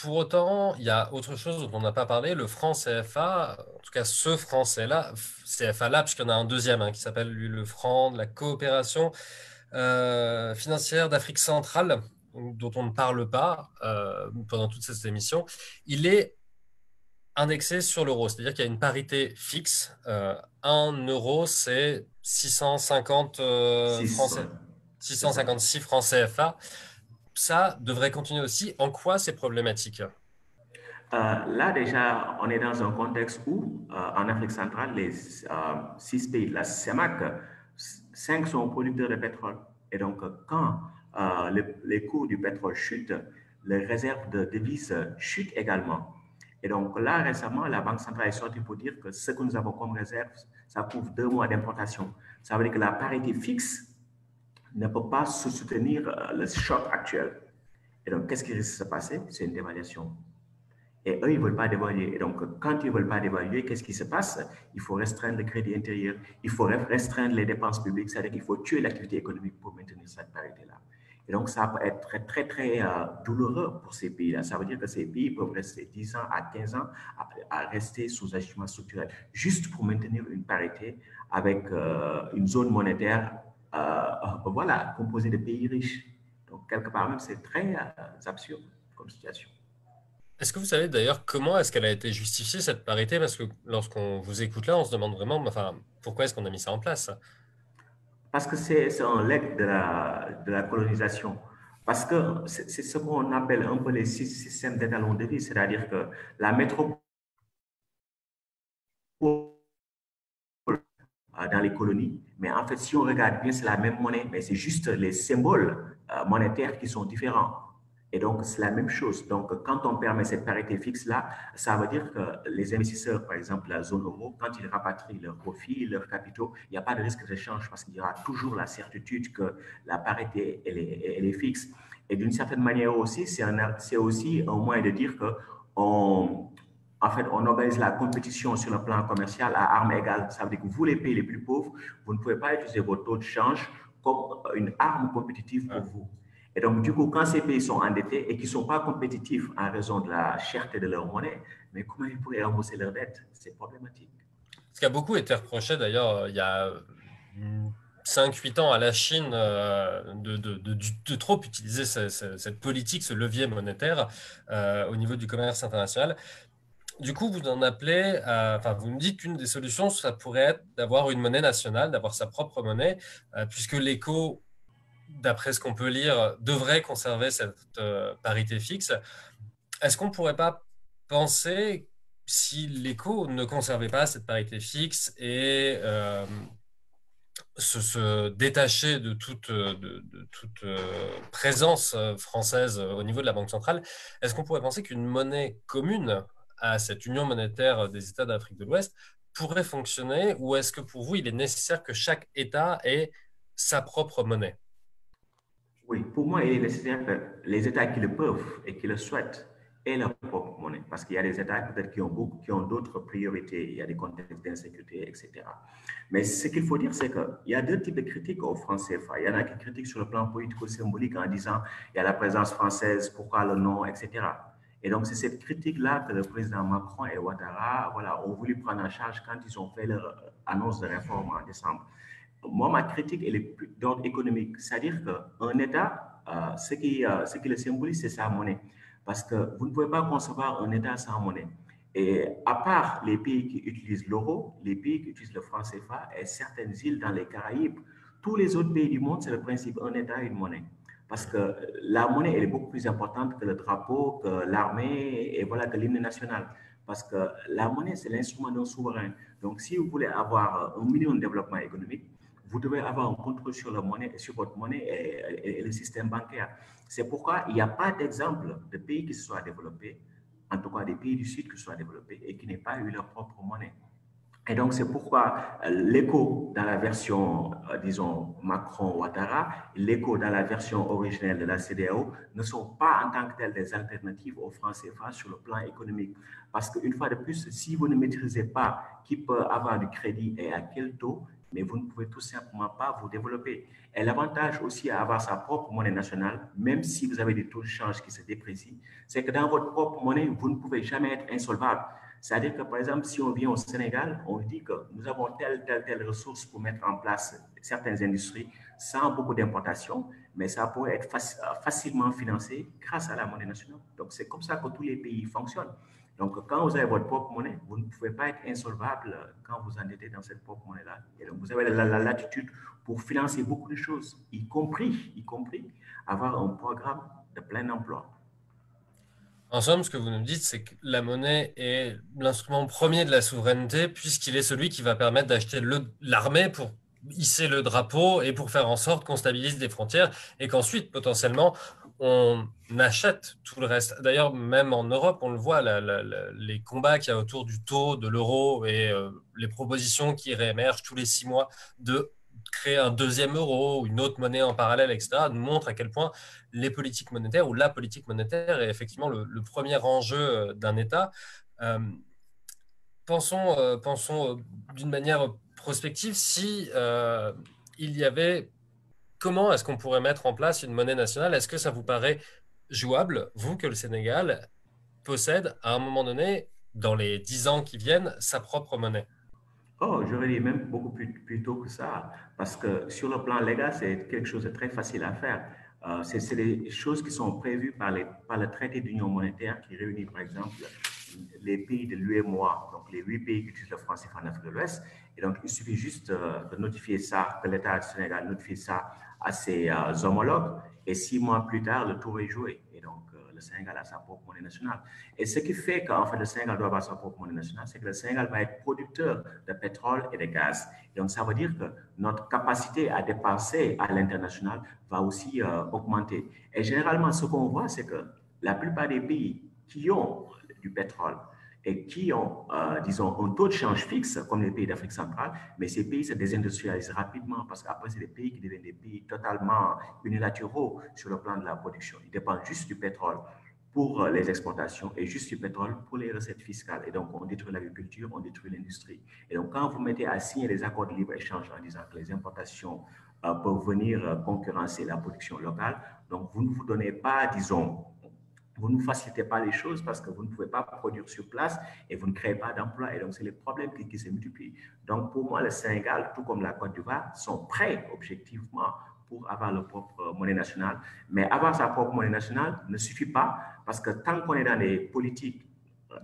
Pour autant, il y a autre chose dont on n'a pas parlé, le franc CFA, en tout cas ce franc CFA-là, puisqu'il y en a un deuxième qui s'appelle le franc de la coopération financière d'Afrique centrale, dont on ne parle pas pendant toute cette émission. Il est indexé sur l'euro, c'est-à-dire qu'il y a une parité fixe. 1 euro, c'est 656 francs CFA. Ça devrait continuer aussi. En quoi c'est problématique? Là, déjà, on est dans un contexte où, en Afrique centrale, les 6 pays de la CEMAC, 5 sont producteurs de pétrole. Et donc, quand les cours du pétrole chutent, les réserves de devises chutent également. Et donc, là, récemment, la Banque centrale est sortie pour dire que ce que nous avons comme réserve, ça couvre 2 mois d'importation. Ça veut dire que la parité fixe ne peut pas soutenir le choc actuel. Et donc, qu'est-ce qui risque de se passer? C'est une dévaluation. Et eux, ils ne veulent pas dévaluer. Et donc, quand ils ne veulent pas dévaluer, qu'est-ce qui se passe? Il faut restreindre le crédit intérieur, il faut restreindre les dépenses publiques, c'est-à-dire qu'il faut tuer l'activité économique pour maintenir cette parité-là. Et donc, ça peut être très, très, très douloureux pour ces pays-là. Ça veut dire que ces pays peuvent rester 10 ans à 15 ans à rester sous ajustement structurel, juste pour maintenir une parité avec une zone monétaire voilà, composée de pays riches. Donc, quelque part même, c'est très absurde comme situation. Est-ce que vous savez d'ailleurs comment est-ce qu'elle a été justifiée, cette parité? Parce que lorsqu'on vous écoute là, on se demande vraiment, enfin, pourquoi est-ce qu'on a mis ça en place? Parce que c'est un legs de la colonisation. Parce que c'est ce qu'on appelle un peu les systèmes d'étalons de vie, c'est-à-dire que la métropole dans les colonies, mais en fait, si on regarde bien, c'est la même monnaie, mais c'est juste les symboles monétaires qui sont différents. Et donc, c'est la même chose. Donc, quand on permet cette parité fixe-là, ça veut dire que les investisseurs, par exemple, la zone euro, quand ils rapatrient leurs profits, leurs capitaux, il n'y a pas de risque de change parce qu'il y aura toujours la certitude que la parité, elle est fixe. Et d'une certaine manière aussi, c'est aussi un moyen de dire que en fait, on organise la compétition sur le plan commercial à armes égales. Ça veut dire que vous, les pays les plus pauvres, vous ne pouvez pas utiliser vos taux de change comme une arme compétitive pour vous. Et donc, du coup, quand ces pays sont endettés et qu'ils ne sont pas compétitifs en raison de la cherté de leur monnaie, mais comment ils pourraient rembourser leurs dettes? C'est problématique. Ce qui a beaucoup été reproché d'ailleurs il y a 5-8 ans à la Chine de trop utiliser cette politique, ce levier monétaire au niveau du commerce international. Du coup, vous en appelez, enfin, vous me dites qu'une des solutions, ça pourrait être d'avoir une monnaie nationale, d'avoir sa propre monnaie, puisque l'éco, d'après ce qu'on peut lire, devrait conserver cette parité fixe. Est-ce qu'on ne pourrait pas penser, si l'éco ne conservait pas cette parité fixe et se détacher de toute présence française au niveau de la Banque centrale, est-ce qu'on pourrait penser qu'une monnaie commune à cette union monétaire des États d'Afrique de l'Ouest pourrait fonctionner, ou est-ce que pour vous, il est nécessaire que chaque État ait sa propre monnaie? Oui, pour moi, il est nécessaire que les États qui le peuvent et qui le souhaitent aient leur propre monnaie, parce qu'il y a des États peut-être qui ont d'autres priorités, il y a des contextes d'insécurité, etc. Mais ce qu'il faut dire, c'est qu'il y a 2 types de critiques au franc CFA. Il y en a qui critiquent sur le plan politico-symbolique en disant il y a la présence française, pourquoi le nom, etc. Et donc, c'est cette critique-là que le président Macron et Ouattara voilà, ont voulu prendre en charge quand ils ont fait leur annonce de réforme en décembre. Moi, ma critique, elle est d'ordre économique. C'est-à-dire qu'un État, ce qui le symbolise, c'est sa monnaie. Parce que vous ne pouvez pas concevoir un État sans monnaie. Et à part les pays qui utilisent l'euro, les pays qui utilisent le franc CFA et certaines îles dans les Caraïbes, tous les autres pays du monde, c'est le principe un État, une monnaie. Parce que la monnaie, elle est beaucoup plus importante que le drapeau, que l'armée et voilà, que l'hymne national. Parce que la monnaie, c'est l'instrument d'un souverain. Donc, si vous voulez avoir un minimum de développement économique, vous devez avoir un contrôle sur la monnaie, sur votre monnaie et le système bancaire. C'est pourquoi il n'y a pas d'exemple de pays qui se soient développés, en tout cas des pays du Sud qui se soient développés et qui n'aient pas eu leur propre monnaie. Et donc, c'est pourquoi l'écho dans la version, disons, Macron-Ouattara, l'écho dans la version originelle de la CEDEAO ne sont pas en tant que telles des alternatives au franc CFA sur le plan économique. Parce qu'une fois de plus, si vous ne maîtrisez pas qui peut avoir du crédit et à quel taux, mais vous ne pouvez tout simplement pas vous développer. Et l'avantage aussi à avoir sa propre monnaie nationale, même si vous avez des taux de change qui se déprécient, c'est que dans votre propre monnaie, vous ne pouvez jamais être insolvable. C'est-à-dire que, par exemple, si on vient au Sénégal, on dit que nous avons telle ressource pour mettre en place certaines industries sans beaucoup d'importation, mais ça pourrait être facilement financé grâce à la monnaie nationale. Donc, c'est comme ça que tous les pays fonctionnent. Donc, quand vous avez votre propre monnaie, vous ne pouvez pas être insolvable quand vous endettez dans cette propre monnaie-là. Et donc, vous avez la latitude pour financer beaucoup de choses, y compris avoir un programme de plein emploi. En somme, ce que vous nous dites, c'est que la monnaie est l'instrument premier de la souveraineté, puisqu'il est celui qui va permettre d'acheter l'armée pour hisser le drapeau et pour faire en sorte qu'on stabilise des frontières et qu'ensuite, potentiellement, on achète tout le reste. D'ailleurs, même en Europe, on le voit, les combats qu'il y a autour du taux, de l'euro et les propositions qui réémergent tous les 6 mois de créer un deuxième euro ou une autre monnaie en parallèle, etc., nous montrent à quel point les politiques monétaires ou la politique monétaire est effectivement le premier enjeu d'un État. Pensons d'une manière prospective si il y avait... Comment est-ce qu'on pourrait mettre en place une monnaie nationale? Est-ce que ça vous paraît jouable, vous, que le Sénégal possède à un moment donné, dans les 10 ans qui viennent, sa propre monnaie? Oh, j'aurais dit même beaucoup plus tôt que ça, parce que sur le plan légal, c'est quelque chose de très facile à faire. C'est des choses qui sont prévues par le traité d'union monétaire qui réunit, par exemple, les pays de l'UEMOA, donc les 8 pays qui utilisent le franc CFA en Afrique de l'Ouest. Et donc, il suffit juste de notifier ça, que l'État du Sénégal notifie ça à ses homologues, et 6 mois plus tard, le tour est joué. Et donc, le Sénégal a sa propre monnaie nationale. Et ce qui fait qu'en fait, le Sénégal doit avoir sa propre monnaie nationale, c'est que le Sénégal va être producteur de pétrole et de gaz. Et donc, ça veut dire que notre capacité à dépenser à l'international va aussi augmenter. Et généralement, ce qu'on voit, c'est que la plupart des pays qui ont du pétrole et qui ont, disons, un taux de change fixe, comme les pays d'Afrique centrale, mais ces pays se désindustrialisent rapidement parce qu'après, c'est des pays qui deviennent des pays totalement unilatéraux sur le plan de la production. Ils dépendent juste du pétrole pour les exportations et juste du pétrole pour les recettes fiscales. Et donc, on détruit l'agriculture, on détruit l'industrie. Et donc, quand vous mettez à signer des accords de libre-échange en disant que les importations peuvent venir concurrencer la production locale, donc vous ne vous donnez pas, disons, vous ne facilitez pas les choses parce que vous ne pouvez pas produire sur place et vous ne créez pas d'emplois. Et donc, c'est les problèmes qui se multiplient. Donc, pour moi, le Sénégal, tout comme la Côte d'Ivoire, sont prêts objectivement pour avoir leur propre monnaie nationale. Mais avoir sa propre monnaie nationale ne suffit pas parce que tant qu'on est dans les politiques,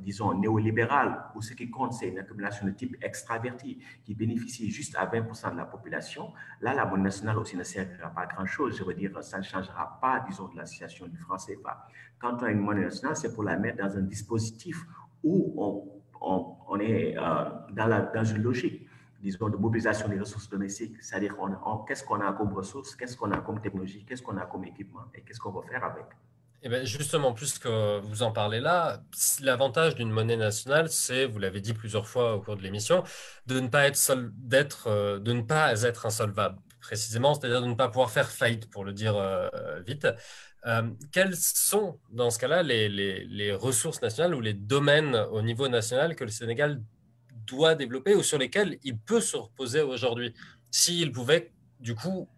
disons, néolibérales, où ce qui compte, c'est une accumulation de type extraverti qui bénéficie juste à 20% de la population, là, la monnaie nationale aussi ne servira pas à grand-chose. Je veux dire, ça ne changera pas, disons, de la situation du franc CFA. Quand on a une monnaie nationale, c'est pour la mettre dans un dispositif où on est dans une logique, disons, de mobilisation des ressources domestiques, c'est-à-dire qu'est-ce qu'on a comme ressources, qu'est-ce qu'on a comme technologie, qu'est-ce qu'on a comme équipement et qu'est-ce qu'on va faire avec. Eh bien, justement, puisque vous en parlez là, l'avantage d'une monnaie nationale, c'est, vous l'avez dit plusieurs fois au cours de l'émission, de ne pas être insolvable, précisément, c'est-à-dire de ne pas pouvoir faire faillite, pour le dire vite. Quelles sont, dans ce cas-là, les ressources nationales ou les domaines au niveau national que le Sénégal doit développer ou sur lesquels il peut se reposer aujourd'hui, s'il pouvait, du coup,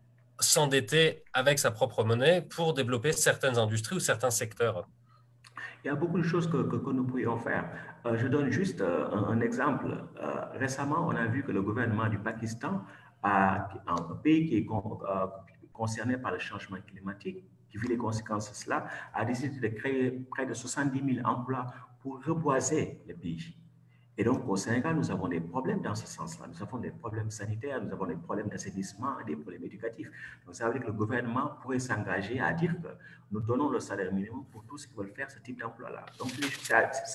s'endetter avec sa propre monnaie pour développer certaines industries ou certains secteurs? Il y a beaucoup de choses que nous pourrions faire. Je donne juste un exemple. Récemment, on a vu que le gouvernement du Pakistan, un pays qui est concerné par le changement climatique, qui vit les conséquences de cela, a décidé de créer près de 70 000 emplois pour reboiser le pays. Et donc, au Sénégal, nous avons des problèmes dans ce sens-là. Nous avons des problèmes sanitaires, nous avons des problèmes d'assainissement, des problèmes éducatifs. Donc, ça veut dire que le gouvernement pourrait s'engager à dire que nous donnons le salaire minimum pour tous ceux qui veulent faire ce type d'emploi-là. Donc,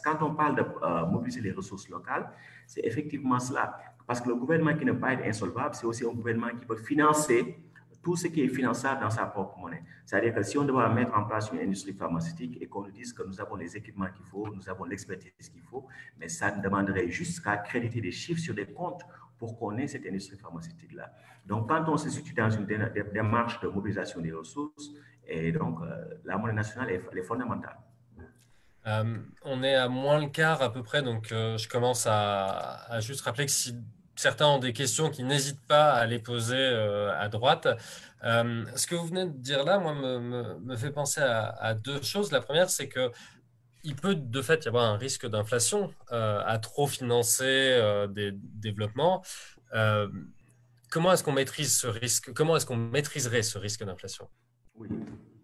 quand on parle de mobiliser les ressources locales, c'est effectivement cela. Parce que le gouvernement qui ne peut pas être insolvable, c'est aussi un gouvernement qui peut financer tout ce qui est finançable dans sa propre monnaie. C'est-à-dire que si on doit mettre en place une industrie pharmaceutique et qu'on nous dise que nous avons les équipements qu'il faut, nous avons l'expertise qu'il faut, mais ça demanderait juste qu'à créditer des chiffres sur des comptes pour qu'on ait cette industrie pharmaceutique-là. Donc, quand on se situe dans une démarche de mobilisation des ressources, et donc la monnaie nationale est fondamentale. On est à moins le quart à peu près, donc je commence à juste rappeler que si certains ont des questions, qui n'hésitent pas à les poser à droite. Ce que vous venez de dire là, moi, me fait penser à deux choses. La première, c'est qu'il peut de fait y avoir un risque d'inflation à trop financer des développements. Comment est-ce qu'on maîtrise ce risque? Comment est-ce qu'on maîtriserait ce risque d'inflation? Oui,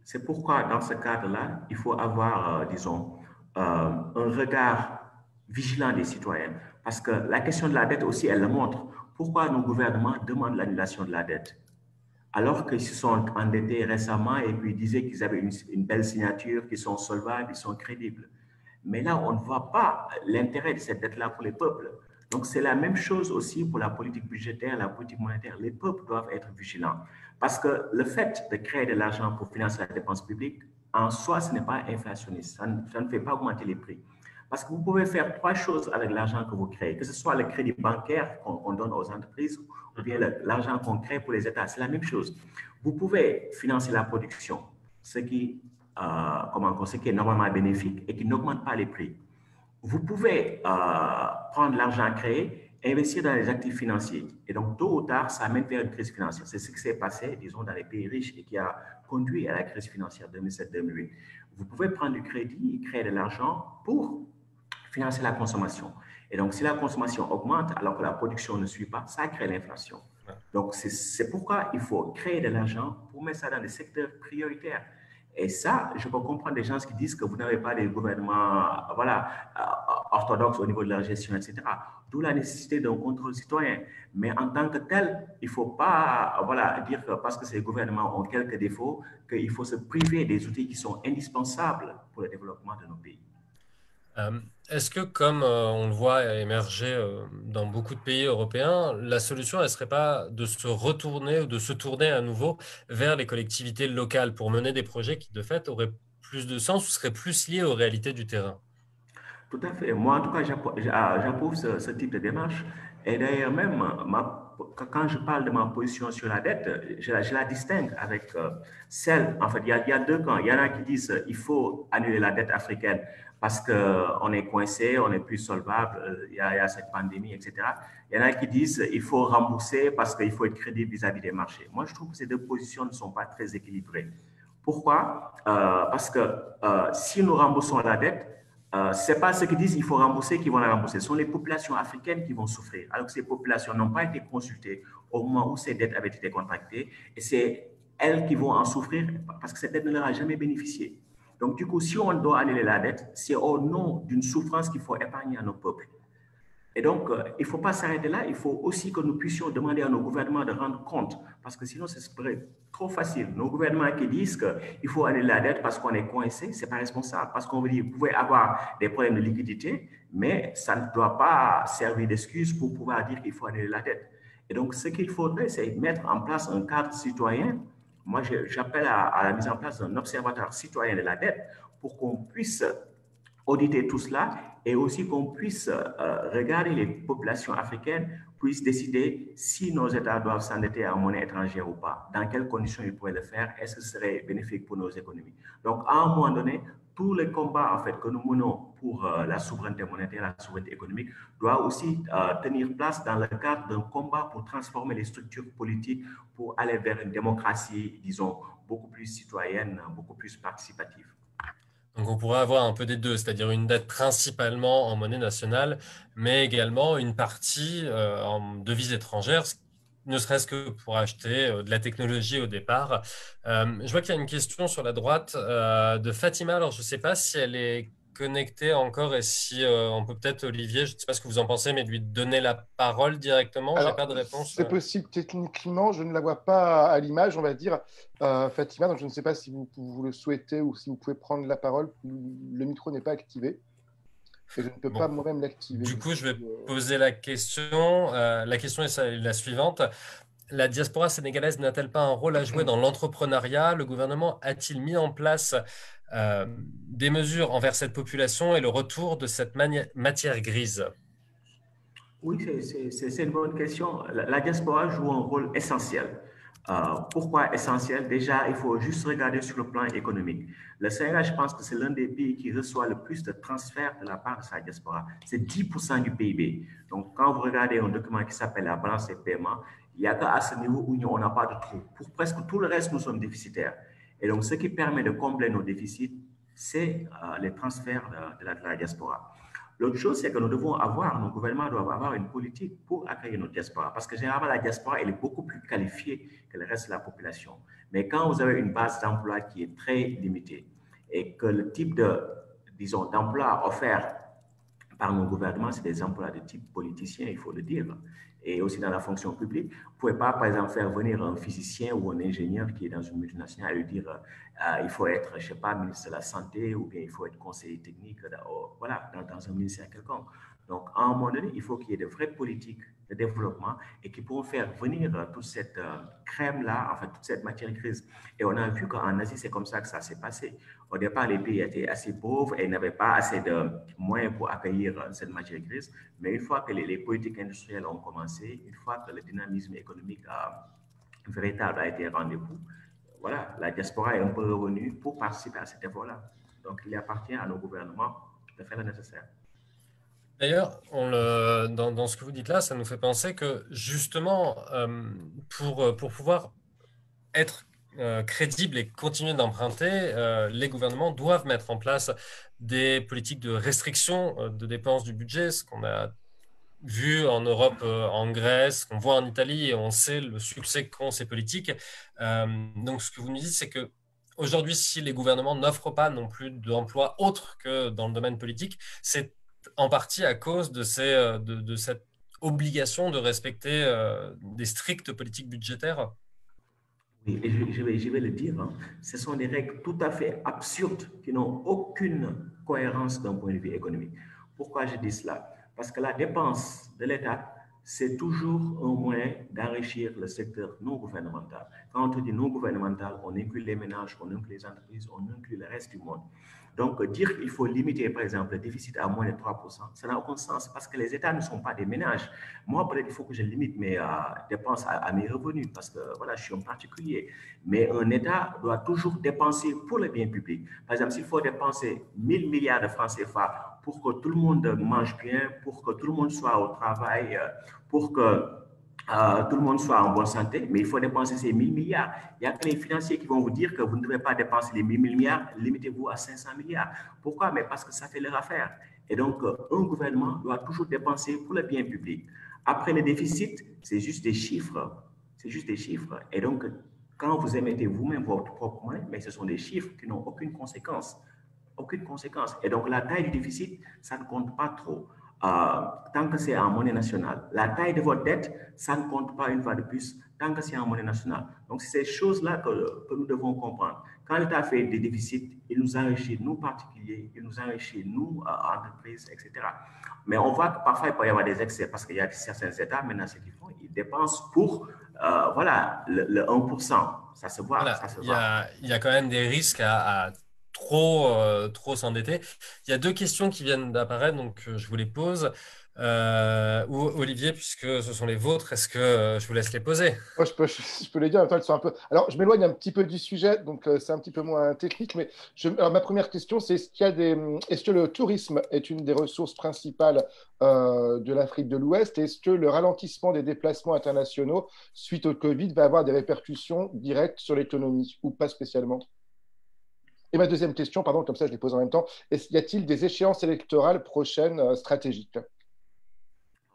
c'est pourquoi dans ce cadre-là, il faut avoir, disons, un regard vigilant des citoyens. Parce que la question de la dette aussi, elle le montre. Pourquoi nos gouvernements demandent l'annulation de la dette? Alors qu'ils se sont endettés récemment et puis disaient qu'ils avaient une belle signature, qu'ils sont solvables, ils sont crédibles. Mais là, on ne voit pas l'intérêt de cette dette-là pour les peuples. Donc, c'est la même chose aussi pour la politique budgétaire, la politique monétaire. Les peuples doivent être vigilants. Parce que le fait de créer de l'argent pour financer la dépense publique, en soi, ce n'est pas inflationniste. Ça ne fait pas augmenter les prix. Parce que vous pouvez faire trois choses avec l'argent que vous créez, que ce soit le crédit bancaire qu'on donne aux entreprises ou bien l'argent qu'on crée pour les États. C'est la même chose. Vous pouvez financer la production, ce qui est normalement bénéfique et qui n'augmente pas les prix. Vous pouvez prendre l'argent créé et investir dans les actifs financiers. Et donc, tôt ou tard, ça amène vers une crise financière. C'est ce qui s'est passé, disons, dans les pays riches et qui a conduit à la crise financière 2007-2008. Vous pouvez prendre du crédit et créer de l'argent pour financer la consommation. Et donc, si la consommation augmente alors que la production ne suit pas, ça crée l'inflation. Donc, c'est pourquoi il faut créer de l'argent pour mettre ça dans des secteurs prioritaires. Et ça, je peux comprendre des gens qui disent que vous n'avez pas des gouvernements orthodoxes au niveau de la gestion, etc. D'où la nécessité d'un contrôle citoyen. Mais en tant que tel, il ne faut pas dire que parce que ces gouvernements ont quelques défauts, qu'il faut se priver des outils qui sont indispensables pour le développement de nos pays. Est-ce que, comme on le voit émerger dans beaucoup de pays européens, la solution, elle ne serait pas de se retourner ou de se tourner à nouveau vers les collectivités locales pour mener des projets qui, de fait, auraient plus de sens ou seraient plus liés aux réalités du terrain? Tout à fait. Moi, en tout cas, j'approuve ce type de démarche. Et d'ailleurs, même, quand je parle de ma position sur la dette, je la distingue avec celle, en fait, il y a deux camps. Il y en a qui disent qu'il faut annuler la dette africaine parce qu'on est coincé, on n'est plus solvable, il y a cette pandémie, etc. Il y en a qui disent qu'il faut rembourser parce qu'il faut être crédible vis-à-vis des marchés. Moi, je trouve que ces deux positions ne sont pas très équilibrées. Pourquoi? Parce que si nous remboursons la dette, ce n'est pas ceux qui disent qu'il faut rembourser qui vont la rembourser. Ce sont les populations africaines qui vont souffrir, alors que ces populations n'ont pas été consultées au moment où ces dettes avaient été contractées. Et c'est elles qui vont en souffrir parce que cette dette ne leur a jamais bénéficié. Donc, du coup, si on doit annuler la dette, c'est au nom d'une souffrance qu'il faut épargner à nos peuples. Et donc, il ne faut pas s'arrêter là. Il faut aussi que nous puissions demander à nos gouvernements de rendre compte, parce que sinon, ce serait trop facile. Nos gouvernements qui disent qu'il faut annuler la dette parce qu'on est coincé, ce n'est pas responsable. Parce qu'on veut dire, vous pouvez avoir des problèmes de liquidité, mais ça ne doit pas servir d'excuse pour pouvoir dire qu'il faut annuler la dette. Et donc, ce qu'il faudrait, c'est mettre en place un cadre citoyen. Moi, j'appelle à la mise en place d'un observatoire citoyen de la dette pour qu'on puisse auditer tout cela et aussi qu'on puisse regarder les populations africaines, puissent décider si nos États doivent s'endetter en monnaie étrangère ou pas, dans quelles conditions ils pourraient le faire, est-ce que ce serait bénéfique pour nos économies. Donc, à un moment donné, tous les combats en fait, que nous menons pour la souveraineté monétaire, la souveraineté économique, doivent aussi tenir place dans le cadre d'un combat pour transformer les structures politiques, pour aller vers une démocratie, disons, beaucoup plus citoyenne, beaucoup plus participative. Donc, on pourrait avoir un peu des deux, c'est-à-dire une dette principalement en monnaie nationale, mais également une partie en devises étrangères, ne serait-ce que pour acheter de la technologie au départ. Je vois qu'il y a une question sur la droite de Fatima. Alors, je ne sais pas si elle est connectée encore et si on peut peut-être, Olivier, je ne sais pas ce que vous en pensez, mais lui donner la parole directement. Je n'ai Alors, pas de réponse. c'est possible techniquement, je ne la vois pas à l'image, on va dire, Fatima, donc je ne sais pas si vous le souhaitez ou si vous pouvez prendre la parole. Le micro n'est pas activé et je ne peux pas moi-même l'activer. Du coup, je vais poser la question. La question est la suivante. La diaspora sénégalaise n'a-t-elle pas un rôle à jouer dans l'entrepreneuriat? Le gouvernement a-t-il mis en place des mesures envers cette population et le retour de cette matière grise? Oui, c'est une bonne question. La diaspora joue un rôle essentiel. Pourquoi essentiel? Déjà, il faut juste regarder sur le plan économique. Le Sénégal, je pense que c'est l'un des pays qui reçoit le plus de transferts de la part de sa diaspora. C'est 10% du PIB. Donc, quand vous regardez un document qui s'appelle la balance des paiements, il n'y a qu'à ce niveau où on n'a pas de trou. Pour presque tout le reste, nous sommes déficitaires. Et donc, ce qui permet de combler nos déficits, c'est les transferts de la diaspora. L'autre chose, c'est que nos gouvernements doivent avoir une politique pour accueillir notre diaspora. Parce que généralement, la diaspora, elle est beaucoup plus qualifiée que le reste de la population. Mais quand vous avez une base d'emploi qui est très limitée et que le type d'emploi offert par nos gouvernements, c'est des emplois de type politicien, il faut le dire, et aussi dans la fonction publique. Vous ne pouvez pas, par exemple, faire venir un physicien ou un ingénieur qui est dans une multinationale et lui dire il faut être, je ne sais pas, ministre de la Santé ou bien il faut être conseiller technique dans un ministère quelconque. Donc, à un moment donné, il faut qu'il y ait de vraies politiques de développement et qui pourront faire venir toute cette crème-là, enfin, toute cette matière grise. Et on a vu qu'en Asie, c'est comme ça que ça s'est passé. Au départ, les pays étaient assez pauvres et n'avaient pas assez de moyens pour accueillir cette matière grise. Mais une fois que les politiques industrielles ont commencé, une fois que le dynamisme économique véritable a été rendez-vous, voilà, la diaspora est un peu revenue pour participer à cet effort-là. Donc, il appartient à nos gouvernements de faire le nécessaire. D'ailleurs, dans ce que vous dites là, ça nous fait penser que justement, pour pouvoir être crédible et continuer d'emprunter, les gouvernements doivent mettre en place des politiques de restriction de dépenses du budget, ce qu'on a vu en Europe, en Grèce, qu'on voit en Italie, et on sait le succès qu'ont ces politiques. Donc, ce que vous nous dites, c'est que aujourd'hui, si les gouvernements n'offrent pas non plus d'emplois autres que dans le domaine politique, c'est en partie à cause de cette obligation de respecter des strictes politiques budgétaires. Oui, et je vais le dire, hein. Ce sont des règles tout à fait absurdes qui n'ont aucune cohérence d'un point de vue économique. Pourquoi je dis cela? Parce que la dépense de l'État, c'est toujours un moyen d'enrichir le secteur non gouvernemental. Quand on dit non gouvernemental, on inclut les ménages, on inclut les entreprises, on inclut le reste du monde. Donc, dire qu'il faut limiter, par exemple, le déficit à moins de 3%, ça n'a aucun sens parce que les États ne sont pas des ménages. Moi, peut-être il faut que je limite mes dépenses à mes revenus parce que, voilà, je suis un particulier. Mais un État doit toujours dépenser pour le bien public. Par exemple, s'il faut dépenser 1000 milliards de francs CFA pour que tout le monde mange bien, pour que tout le monde soit au travail, pour que tout le monde soit en bonne santé, mais il faut dépenser ces 1000 milliards. Il y a que les financiers qui vont vous dire que vous ne devez pas dépenser les 1000 milliards, limitez-vous à 500 milliards. Pourquoi? Mais parce que ça fait leur affaire. Et donc, un gouvernement doit toujours dépenser pour le bien public. Après le déficit, c'est juste des chiffres. C'est juste des chiffres. Et donc, quand vous émettez vous-même votre propre monnaie, mais ce sont des chiffres qui n'ont aucune conséquence. Aucune conséquence. Et donc, la taille du déficit, ça ne compte pas trop. Tant que c'est en monnaie nationale. La taille de votre dette, ça ne compte pas une fois de plus, tant que c'est en monnaie nationale. Donc, c'est ces choses-là que nous devons comprendre. Quand l'État fait des déficits, il nous enrichit, nous particuliers, il nous enrichit, nous entreprises, etc. Mais on voit que parfois, il peut y avoir des excès parce qu'il y a certains États, maintenant, ce qu'ils font, ils dépensent pour, voilà, le 1%. Ça se voit. Voilà, ça se voit. Il y a quand même des risques à trop s'endetter. Il y a deux questions qui viennent d'apparaître, donc je vous les pose. Olivier, puisque ce sont les vôtres, est-ce que je vous laisse les poser? Moi, je peux les dire, en même temps, elles sont un peu… Alors, je m'éloigne un petit peu du sujet, donc c'est un petit peu moins technique, mais alors, ma première question, c'est est-ce que le tourisme est une des ressources principales de l'Afrique de l'Ouest? Est-ce que le ralentissement des déplacements internationaux suite au Covid va avoir des répercussions directes sur l'économie, ou pas spécialement? Et ma deuxième question, pardon, comme ça je les pose en même temps, y a-t-il des échéances électorales prochaines stratégiques?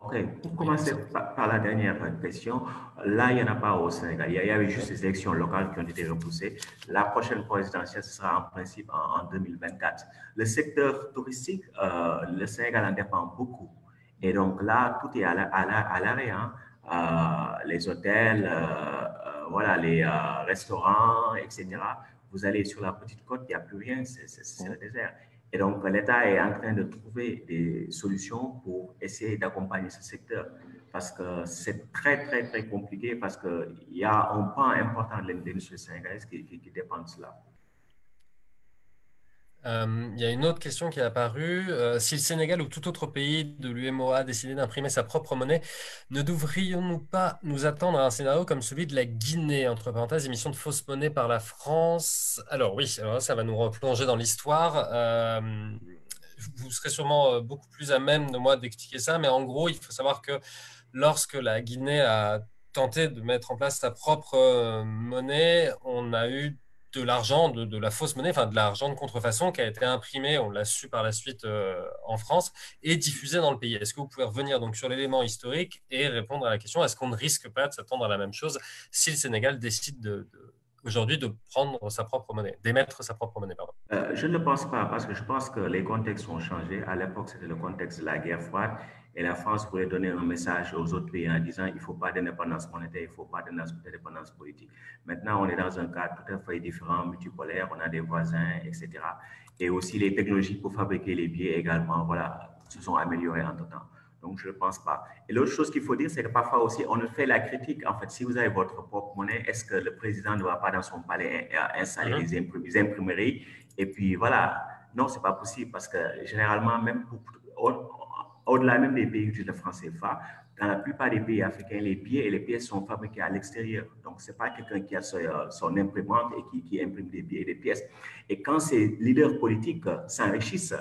OK. Pour commencer par la dernière question, là, il n'y en a pas au Sénégal. Il y avait juste les élections locales qui ont été repoussées. La prochaine présidentielle sera en principe en 2024. Le secteur touristique, le Sénégal en dépend beaucoup. Et donc là, tout est à l'arrêt. Hein. Les hôtels, voilà, les restaurants, etc. Vous allez sur la petite côte, il n'y a plus rien, c'est le désert. Et donc, l'État est en train de trouver des solutions pour essayer d'accompagner ce secteur parce que c'est très, très, très compliqué parce qu'il y a un pan important de l'industrie sénégalaise qui dépend de cela. Il y a une autre question qui est apparue. Si le Sénégal ou tout autre pays de l'UEMOA a décidé d'imprimer sa propre monnaie, ne devrions-nous pas nous attendre à un scénario comme celui de la Guinée, entre parenthèses, émission de fausse monnaie par la France? Alors oui, alors ça va nous replonger dans l'histoire. Vous serez sûrement beaucoup plus à même de moi d'expliquer ça, mais en gros, il faut savoir que lorsque la Guinée a tenté de mettre en place sa propre monnaie, on a eu de l'argent, de la fausse monnaie, enfin de l'argent de contrefaçon qui a été imprimé, on l'a su par la suite en France, et diffusé dans le pays. Est-ce que vous pouvez revenir donc sur l'élément historique et répondre à la question, est-ce qu'on ne risque pas de s'attendre à la même chose si le Sénégal décide aujourd'hui de prendre sa propre monnaie, d'émettre sa propre monnaie, pardon? Je ne le pense pas parce que je pense que les contextes ont changé. À l'époque, c'était le contexte de la guerre froide et la France voulait donner un message aux autres pays en disant il ne faut pas d'indépendance monétaire, il ne faut pas d'indépendance politique. Maintenant, on est dans un cadre tout à fait différent, multipolaire, on a des voisins, etc. Et aussi les technologies pour fabriquer les billets également, voilà, se sont améliorées entre-temps. Donc, je ne pense pas. Et l'autre chose qu'il faut dire, c'est que parfois aussi, on fait la critique. En fait, si vous avez votre propre monnaie, est-ce que le président ne va pas dans son palais installer les imprimeries? Et puis, voilà. Non, ce n'est pas possible parce que généralement, même au-delà même des pays qui utilisent le franc CFA, dans la plupart des pays africains, les billets et les pièces sont fabriqués à l'extérieur. Donc, ce n'est pas quelqu'un qui a son imprimante et qui imprime des billets et des pièces. Et quand ces leaders politiques s'enrichissent,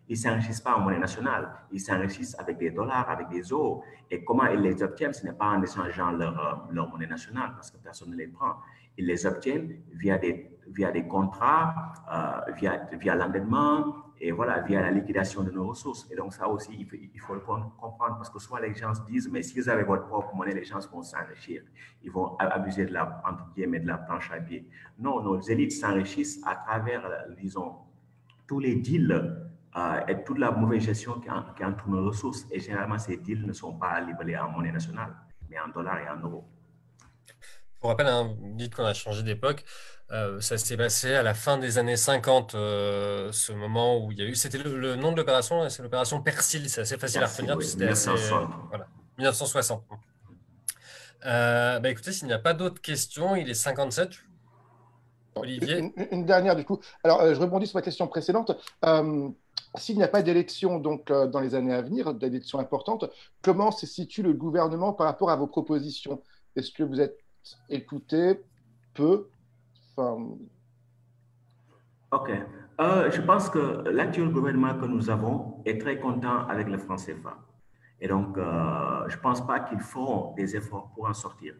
ils ne s'enrichissent pas en monnaie nationale, ils s'enrichissent avec des dollars, avec des euros. Et comment ils les obtiennent? Ce n'est pas en échangeant leur monnaie nationale, parce que personne ne les prend. Ils les obtiennent via des contrats, via l'endettement, et voilà, via la liquidation de nos ressources. Et donc ça aussi, il faut le comprendre, parce que souvent les gens se disent, mais si vous avez votre propre monnaie, les gens vont s'enrichir. Ils vont abuser de entre guillemets, de la planche à billets. Non, nos élites s'enrichissent à travers, disons, tous les deals et toute la mauvaise gestion qui entoure nos ressources. Et généralement, ces deals ne sont pas libellés en monnaie nationale, mais en dollars et en euros. Pour rappel, hein, vous dites qu'on a changé d'époque. Ça s'est passé à la fin des années 50, ce moment où il y a eu... C'était le nom de l'opération, c'est l'opération Persil. C'est assez facile à retenir. Oui, c'était 1960. Voilà, 1960. Écoutez, s'il n'y a pas d'autres questions, il est 57. Olivier? Une dernière, du coup. Alors, je rebondis sur ma question précédente. S'il n'y a pas d'élection dans les années à venir, d'élections importantes, comment se situe le gouvernement par rapport à vos propositions? Est-ce que vous êtes écouté? Peu? OK. Je pense que l'actuel gouvernement que nous avons est très content avec le franc CFA. Et donc, je ne pense pas qu'ils feront des efforts pour en sortir.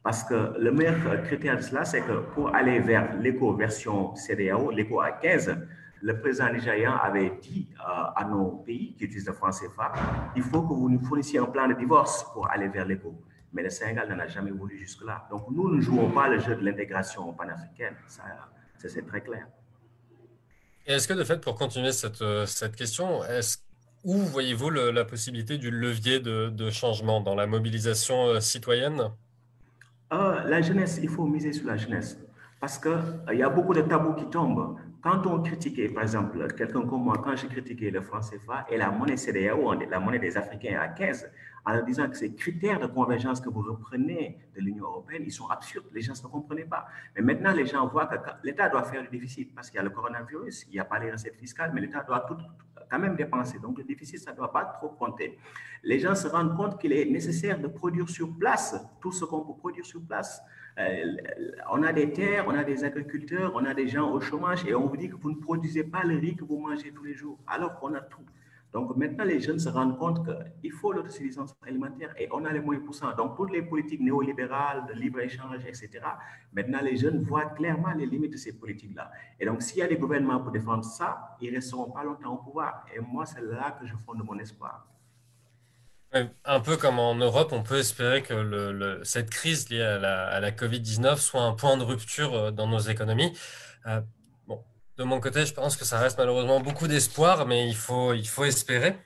Parce que le meilleur critère de cela, c'est que pour aller vers l'éco-version CEDEAO, l'éco à 15, le président nigérian avait dit à nos pays qui utilisent le franc CFA, il faut que vous nous fournissiez un plan de divorce pour aller vers l'éco. Mais le Sénégal n'en a jamais voulu jusque-là. Donc, nous ne jouons pas le jeu de l'intégration panafricaine. Ça, c'est très clair. Et est-ce que, de fait, pour continuer cette question, où voyez-vous la possibilité du levier de changement dans la mobilisation citoyenne? La jeunesse, il faut miser sur la jeunesse. Parce qu'il y a beaucoup de tabous qui tombent. Quand on critiquait, par exemple, quelqu'un comme moi, quand j'ai critiqué le franc CFA et la monnaie CEDEAO, la monnaie des Africains à 15, en leur disant que ces critères de convergence que vous reprenez de l'Union européenne, ils sont absurdes. Les gens ne comprenaient pas. Mais maintenant, les gens voient que l'État doit faire le déficit parce qu'il y a le coronavirus, il n'y a pas les recettes fiscales, mais l'État doit quand même dépenser. Donc, le déficit, ça ne doit pas trop compter. Les gens se rendent compte qu'il est nécessaire de produire sur place tout ce qu'on peut produire sur place. On a des terres, on a des agriculteurs, on a des gens au chômage et on vous dit que vous ne produisez pas le riz que vous mangez tous les jours, alors qu'on a tout. Donc maintenant, les jeunes se rendent compte qu'il faut l'autosuffisance alimentaire et on a les moyens pour ça. Donc toutes les politiques néolibérales, de libre-échange, etc., maintenant les jeunes voient clairement les limites de ces politiques-là. Et donc s'il y a des gouvernements pour défendre ça, ils ne resteront pas longtemps au pouvoir. Et moi, c'est là que je fonde mon espoir. Ouais, un peu comme en Europe, on peut espérer que cette crise liée à la Covid-19 soit un point de rupture dans nos économies. Euh, bon, de mon côté, je pense que ça reste malheureusement beaucoup d'espoir, mais il faut espérer.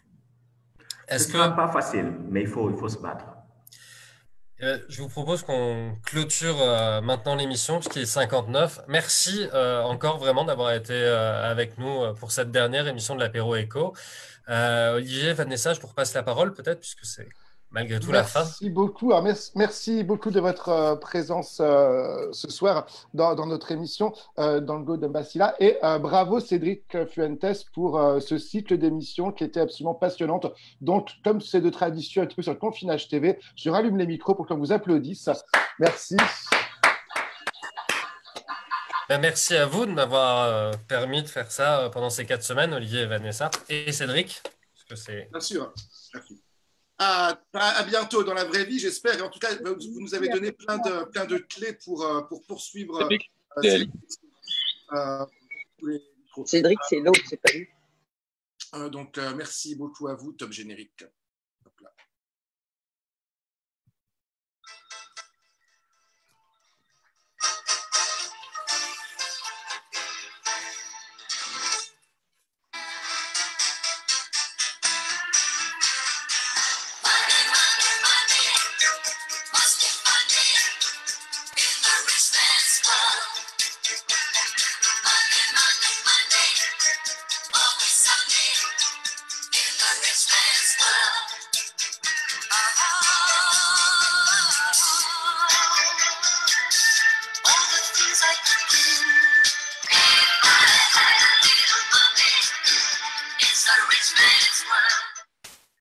Ce ne Est-ce sera que pas facile, mais il faut se battre. je vous propose qu'on clôture maintenant l'émission, puisqu'il est 59. Merci encore vraiment d'avoir été avec nous pour cette dernière émission de l'apéro éco. Olivier, Vanessa, je vous repasse la parole peut-être, puisque c'est malgré tout la fin. Merci beaucoup. Alors, merci beaucoup de votre présence ce soir dans notre émission dans le Go de Mbasila. Et bravo Cédric Fuentes pour ce cycle d'émissions qui était absolument passionnante. Donc, comme c'est de tradition un petit peu sur le Confinage TV, je rallume les micros pour qu'on vous applaudisse. Merci. Ben, merci à vous de m'avoir permis de faire ça pendant ces 4 semaines, Olivier et Vanessa. Et Cédric, parce que c'est... Bien sûr. Merci. À bientôt dans la vraie vie, j'espère. Et en tout cas, vous nous avez donné plein de clés pour poursuivre. Cédric, c'est l'autre, c'est pas lui. Donc, merci beaucoup à vous. Top générique. Hop là. All the things I could do.